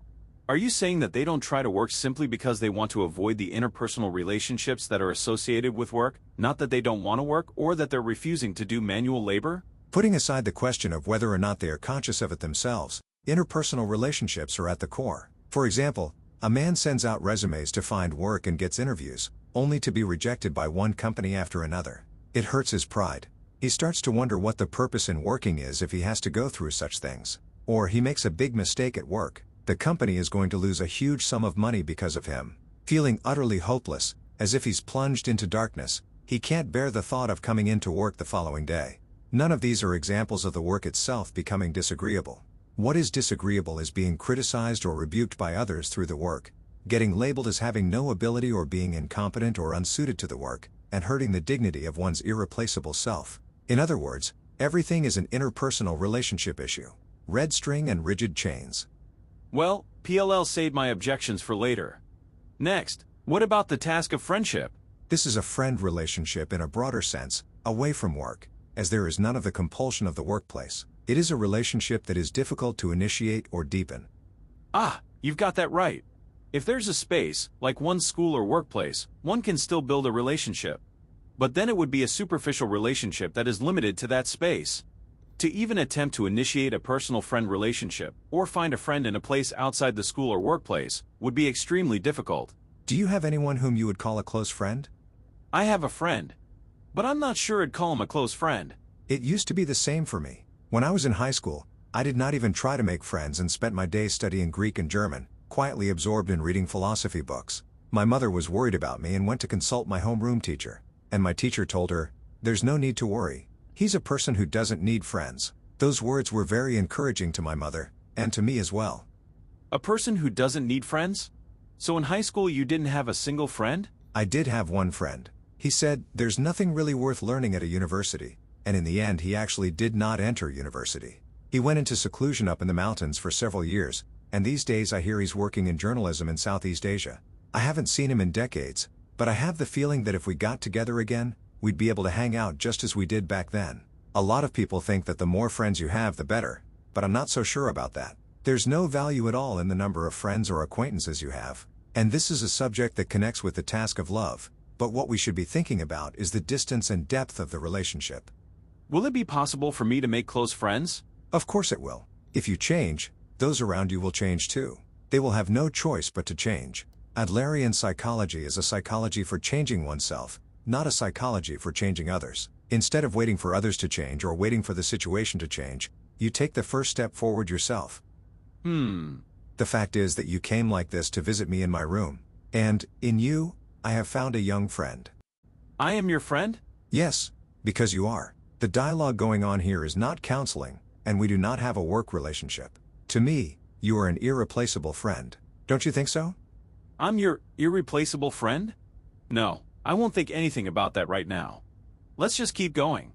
Speaker 2: Are you saying that they don't try to work simply because they want to avoid the interpersonal relationships that are associated with work, not that they don't want to work or that they're refusing to do manual labor?
Speaker 3: Putting aside the question of whether or not they are conscious of it themselves, interpersonal relationships are at the core. For example, a man sends out resumes to find work and gets interviews, only to be rejected by one company after another. It hurts his pride. He starts to wonder what the purpose in working is if he has to go through such things. Or he makes a big mistake at work. The company is going to lose a huge sum of money because of him. Feeling utterly hopeless, as if he's plunged into darkness, he can't bear the thought of coming into work the following day. None of these are examples of the work itself becoming disagreeable. What is disagreeable is being criticized or rebuked by others through the work, getting labeled as having no ability or being incompetent or unsuited to the work, and hurting the dignity of one's irreplaceable self. In other words, everything is an interpersonal relationship issue. Red string and rigid chains.
Speaker 2: Well, PLL saved my objections for later. Next, what about the task of friendship?
Speaker 3: This is a friend relationship in a broader sense, away from work, as there is none of the compulsion of the workplace. It is a relationship that is difficult to initiate or deepen.
Speaker 2: Ah, you've got that right. If there's a space, like one's school or workplace, one can still build a relationship. But then it would be a superficial relationship that is limited to that space. To even attempt to initiate a personal friend relationship, or find a friend in a place outside the school or workplace, would be extremely difficult.
Speaker 3: Do you have anyone whom you would call a close friend?
Speaker 2: I have a friend, but I'm not sure I'd call him a close friend.
Speaker 3: It used to be the same for me. When I was in high school, I did not even try to make friends and spent my days studying Greek and German, quietly absorbed in reading philosophy books. My mother was worried about me and went to consult my homeroom teacher. And my teacher told her, "There's no need to worry. He's a person who doesn't need friends." Those words were very encouraging to my mother, and to me as well.
Speaker 2: A person who doesn't need friends? So in high school you didn't have a single friend?
Speaker 3: I did have one friend. He said, "There's nothing really worth learning at a university," and in the end he actually did not enter university. He went into seclusion up in the mountains for several years, and these days I hear he's working in journalism in Southeast Asia. I haven't seen him in decades, but I have the feeling that if we got together again, we'd be able to hang out just as we did back then. A lot of people think that the more friends you have, the better, but I'm not so sure about that. There's no value at all in the number of friends or acquaintances you have. And this is a subject that connects with the task of love, but what we should be thinking about is the distance and depth of the relationship.
Speaker 2: Will it be possible for me to make close friends?
Speaker 3: Of course it will. If you change, those around you will change too. They will have no choice but to change. Adlerian psychology is a psychology for changing oneself, not a psychology for changing others. Instead of waiting for others to change or waiting for the situation to change, you take the first step forward yourself. The fact is that you came like this to visit me in my room. And, in you, I have found a young friend.
Speaker 2: I am your friend?
Speaker 3: Yes, because you are. The dialogue going on here is not counseling, and we do not have a work relationship. To me, you are an irreplaceable friend. Don't you think so?
Speaker 2: I'm your irreplaceable friend? No, I won't think anything about that right now. Let's just keep going.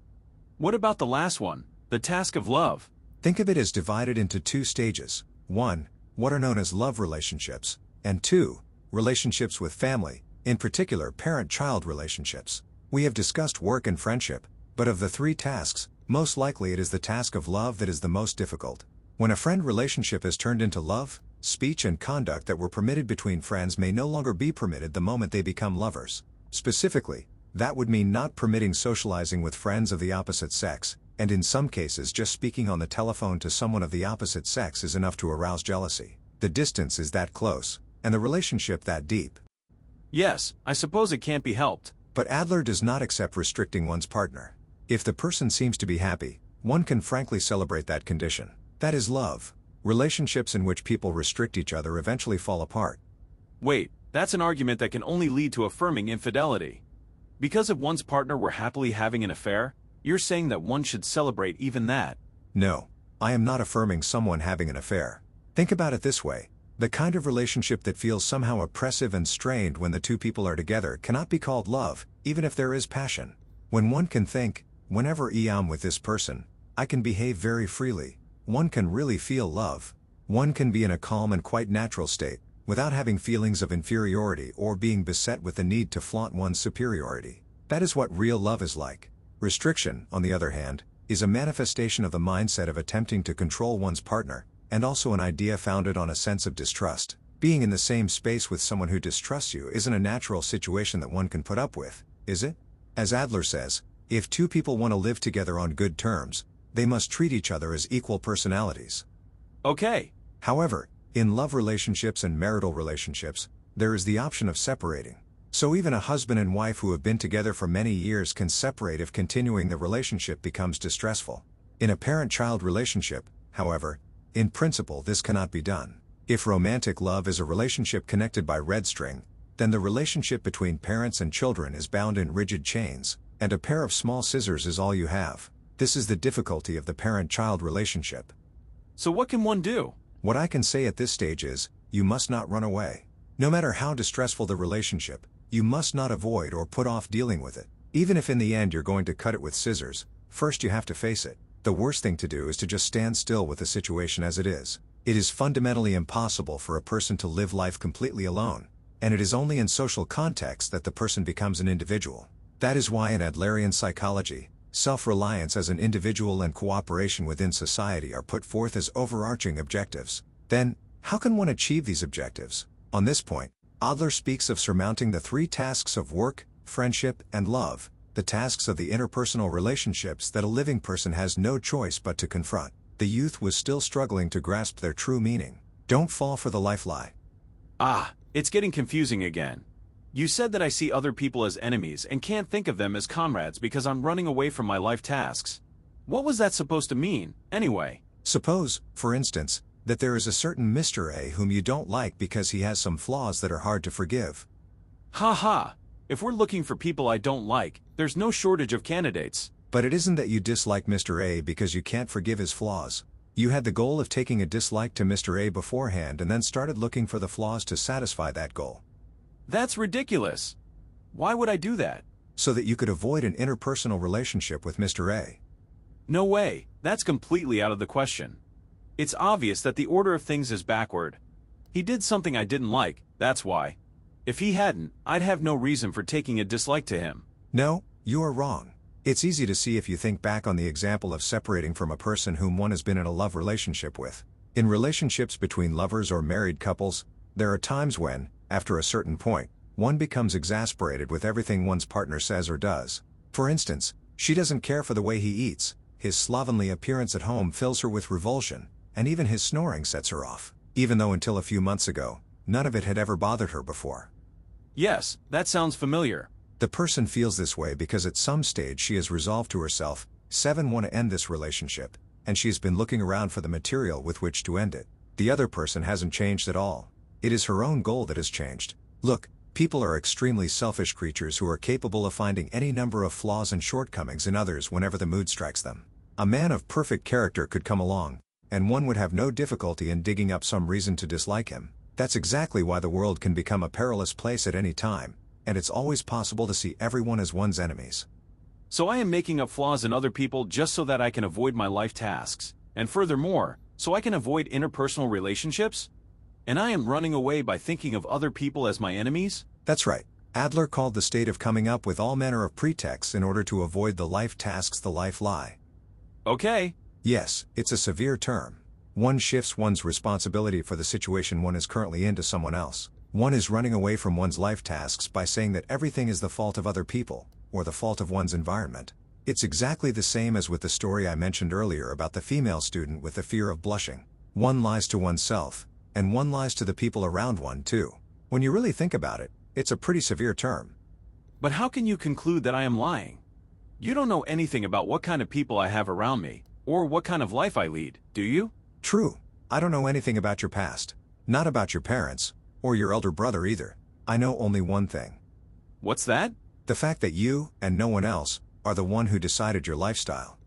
Speaker 2: What about the last one, the task of love?
Speaker 3: Think of it as divided into two stages. 1. What are known as love relationships, and 2. Relationships with family, in particular parent-child relationships. We have discussed work and friendship, but of the three tasks, most likely it is the task of love that is the most difficult. When a friend relationship has turned into love, speech and conduct that were permitted between friends may no longer be permitted the moment they become lovers. Specifically, that would mean not permitting socializing with friends of the opposite sex, and in some cases just speaking on the telephone to someone of the opposite sex is enough to arouse jealousy. The distance is that close, and the relationship that deep.
Speaker 2: Yes, I suppose it can't be helped.
Speaker 3: But Adler does not accept restricting one's partner. If the person seems to be happy, one can frankly celebrate that condition. That is love. Relationships in which people restrict each other eventually fall apart.
Speaker 2: Wait, that's an argument that can only lead to affirming infidelity. Because if one's partner were happily having an affair, you're saying that one should celebrate even that.
Speaker 3: No, I am not affirming someone having an affair. Think about it this way. The kind of relationship that feels somehow oppressive and strained when the two people are together cannot be called love, even if there is passion. When one can think, whenever I am with this person, I can behave very freely, one can really feel love. One can be in a calm and quite natural state, without having feelings of inferiority or being beset with the need to flaunt one's superiority. That is what real love is like. Restriction, on the other hand, is a manifestation of the mindset of attempting to control one's partner, and also an idea founded on a sense of distrust. Being in the same space with someone who distrusts you isn't a natural situation that one can put up with, is it? As Adler says, if two people want to live together on good terms, they must treat each other as equal personalities.
Speaker 2: Okay.
Speaker 3: However, in love relationships and marital relationships, there is the option of separating. So even a husband and wife who have been together for many years can separate if continuing the relationship becomes distressful. In a parent-child relationship, however, in principle this cannot be done. If romantic love is a relationship connected by red string, then the relationship between parents and children is bound in rigid chains, and a pair of small scissors is all you have. This is the difficulty of the parent-child relationship.
Speaker 2: So what can one do?
Speaker 3: What I can say at this stage is, you must not run away. No matter how distressful the relationship, you must not avoid or put off dealing with it. Even if in the end you're going to cut it with scissors, first you have to face it. The worst thing to do is to just stand still with the situation as it is. It is fundamentally impossible for a person to live life completely alone, and it is only in social context that the person becomes an individual. That is why in Adlerian psychology, self-reliance as an individual and cooperation within society are put forth as overarching objectives. Then, how can one achieve these objectives? On this point, Adler speaks of surmounting the three tasks of work, friendship, and love, the tasks of the interpersonal relationships that a living person has no choice but to confront. The youth was still struggling to grasp their true meaning. Don't fall for the life lie.
Speaker 2: Ah, it's getting confusing again. You said that I see other people as enemies and can't think of them as comrades because I'm running away from my life tasks. What was that supposed to mean, anyway?
Speaker 3: Suppose, for instance, that there is a certain Mr. A whom you don't like because he has some flaws that are hard to forgive.
Speaker 2: Ha ha! If we're looking for people I don't like, there's no shortage of candidates.
Speaker 3: But it isn't that you dislike Mr. A because you can't forgive his flaws. You had the goal of taking a dislike to Mr. A beforehand and then started looking for the flaws to satisfy that goal.
Speaker 2: That's ridiculous. Why would I do that?
Speaker 3: So that you could avoid an interpersonal relationship with Mr. A.
Speaker 2: No way, that's completely out of the question. It's obvious that the order of things is backward. He did something I didn't like, that's why. If he hadn't, I'd have no reason for taking a dislike to him.
Speaker 3: No, you are wrong. It's easy to see if you think back on the example of separating from a person whom one has been in a love relationship with. In relationships between lovers or married couples, there are times when, after a certain point, one becomes exasperated with everything one's partner says or does. For instance, she doesn't care for the way he eats, his slovenly appearance at home fills her with revulsion, and even his snoring sets her off, even though until a few months ago, none of it had ever bothered her before.
Speaker 2: Yes, that sounds familiar.
Speaker 3: The person feels this way because at some stage she has resolved to herself, 7 want to end this relationship, and she's been looking around for the material with which to end it. The other person hasn't changed at all. It is her own goal that has changed. Look, people are extremely selfish creatures who are capable of finding any number of flaws and shortcomings in others whenever the mood strikes them. A man of perfect character could come along, and one would have no difficulty in digging up some reason to dislike him. That's exactly why the world can become a perilous place at any time, and it's always possible to see everyone as one's enemies.
Speaker 2: So I am making up flaws in other people just so that I can avoid my life tasks, and furthermore, so I can avoid interpersonal relationships? And I am running away by thinking of other people as my enemies?
Speaker 3: That's right. Adler called the state of coming up with all manner of pretexts in order to avoid the life tasks the life lie.
Speaker 2: Okay.
Speaker 3: Yes, it's a severe term. One shifts one's responsibility for the situation one is currently in to someone else. One is running away from one's life tasks by saying that everything is the fault of other people, or the fault of one's environment. It's exactly the same as with the story I mentioned earlier about the female student with the fear of blushing. One lies to oneself, and one lies to the people around one too. When you really think about it, it's a pretty severe term.
Speaker 2: But how can you conclude that I am lying? You don't know anything about what kind of people I have around me, or what kind of life I lead, do you?
Speaker 3: True. I don't know anything about your past. Not about your parents, or your elder brother either. I know only one thing.
Speaker 2: What's that?
Speaker 3: The fact that you, and no one else, are the one who decided your lifestyle.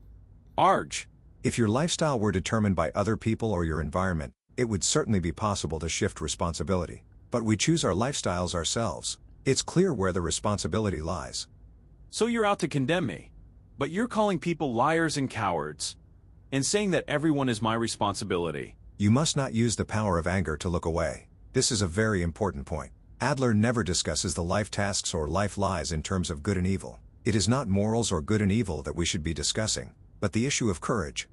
Speaker 2: Arj.
Speaker 3: If your lifestyle were determined by other people or your environment, it would certainly be possible to shift responsibility. But we choose our lifestyles ourselves. It's clear where the responsibility lies.
Speaker 2: So you're out to condemn me. But you're calling people liars and cowards, and saying that everyone is my responsibility.
Speaker 3: You must not use the power of anger to look away. This is a very important point. Adler never discusses the life tasks or life lies in terms of good and evil. It is not morals or good and evil that we should be discussing, but the issue of courage.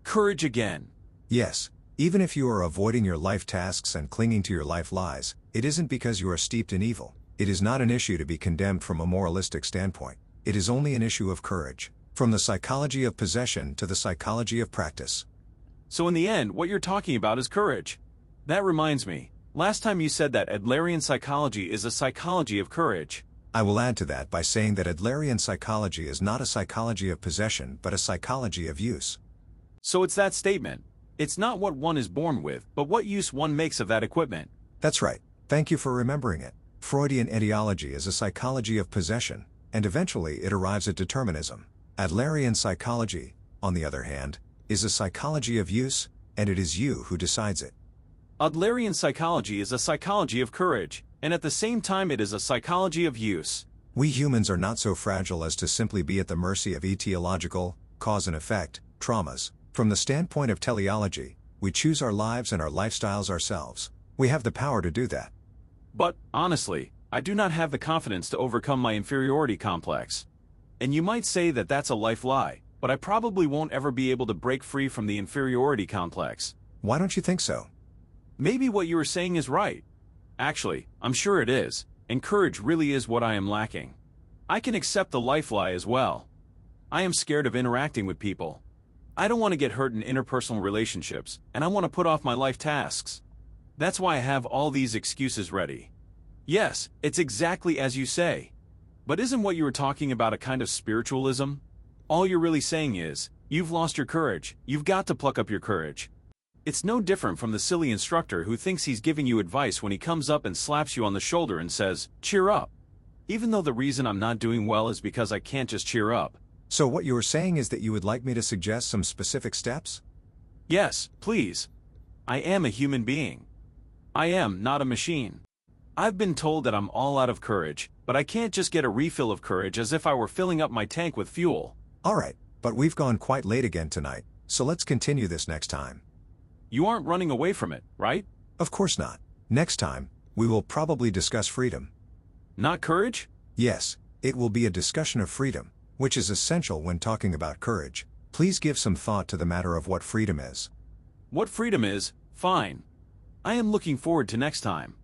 Speaker 2: Courage again.
Speaker 3: Yes, even if you are avoiding your life tasks and clinging to your life lies, it isn't because you are steeped in evil. It is not an issue to be condemned from a moralistic standpoint. It is only an issue of courage. From the psychology of possession to the psychology of practice.
Speaker 2: So in the end, what you're talking about is courage. That reminds me, last time you said that Adlerian psychology is a psychology of courage.
Speaker 3: I will add to that by saying that Adlerian psychology is not a psychology of possession but a psychology of use.
Speaker 2: So it's that statement. It's not what one is born with, but what use one makes of that equipment.
Speaker 3: That's right. Thank you for remembering it. Freudian ideology is a psychology of possession, and eventually it arrives at determinism. Adlerian psychology, on the other hand, is a psychology of use, and it is you who decides it.
Speaker 2: Adlerian psychology is a psychology of courage, and at the same time it is a psychology of use.
Speaker 3: We humans are not so fragile as to simply be at the mercy of etiological, cause and effect, traumas. From the standpoint of teleology, we choose our lives and our lifestyles ourselves. We have the power to do that.
Speaker 2: But, honestly, I do not have the confidence to overcome my inferiority complex. And you might say that that's a life lie, but I probably won't ever be able to break free from the inferiority complex.
Speaker 3: Why don't you think so?
Speaker 2: Maybe what you were saying is right. Actually, I'm sure it is, and courage really is what I am lacking. I can accept the life lie as well. I am scared of interacting with people. I don't want to get hurt in interpersonal relationships, and I want to put off my life tasks. That's why I have all these excuses ready. Yes, it's exactly as you say. But isn't what you were talking about a kind of spiritualism? All you're really saying is, you've lost your courage, you've got to pluck up your courage. It's no different from the silly instructor who thinks he's giving you advice when he comes up and slaps you on the shoulder and says, cheer up. Even though the reason I'm not doing well is because I can't just cheer up.
Speaker 3: So what you are saying is that you would like me to suggest some specific steps?
Speaker 2: Yes, please. I am a human being. I am not a machine. I've been told that I'm all out of courage, but I can't just get a refill of courage as if I were filling up my tank with fuel.
Speaker 3: Alright, but we've gone quite late again tonight, so let's continue this next time.
Speaker 2: You aren't running away from it, right?
Speaker 3: Of course not. Next time, we will probably discuss freedom.
Speaker 2: Not courage?
Speaker 3: Yes, it will be a discussion of freedom, which is essential when talking about courage. Please give some thought to the matter of what freedom is.
Speaker 2: What freedom is, fine. I am looking forward to next time.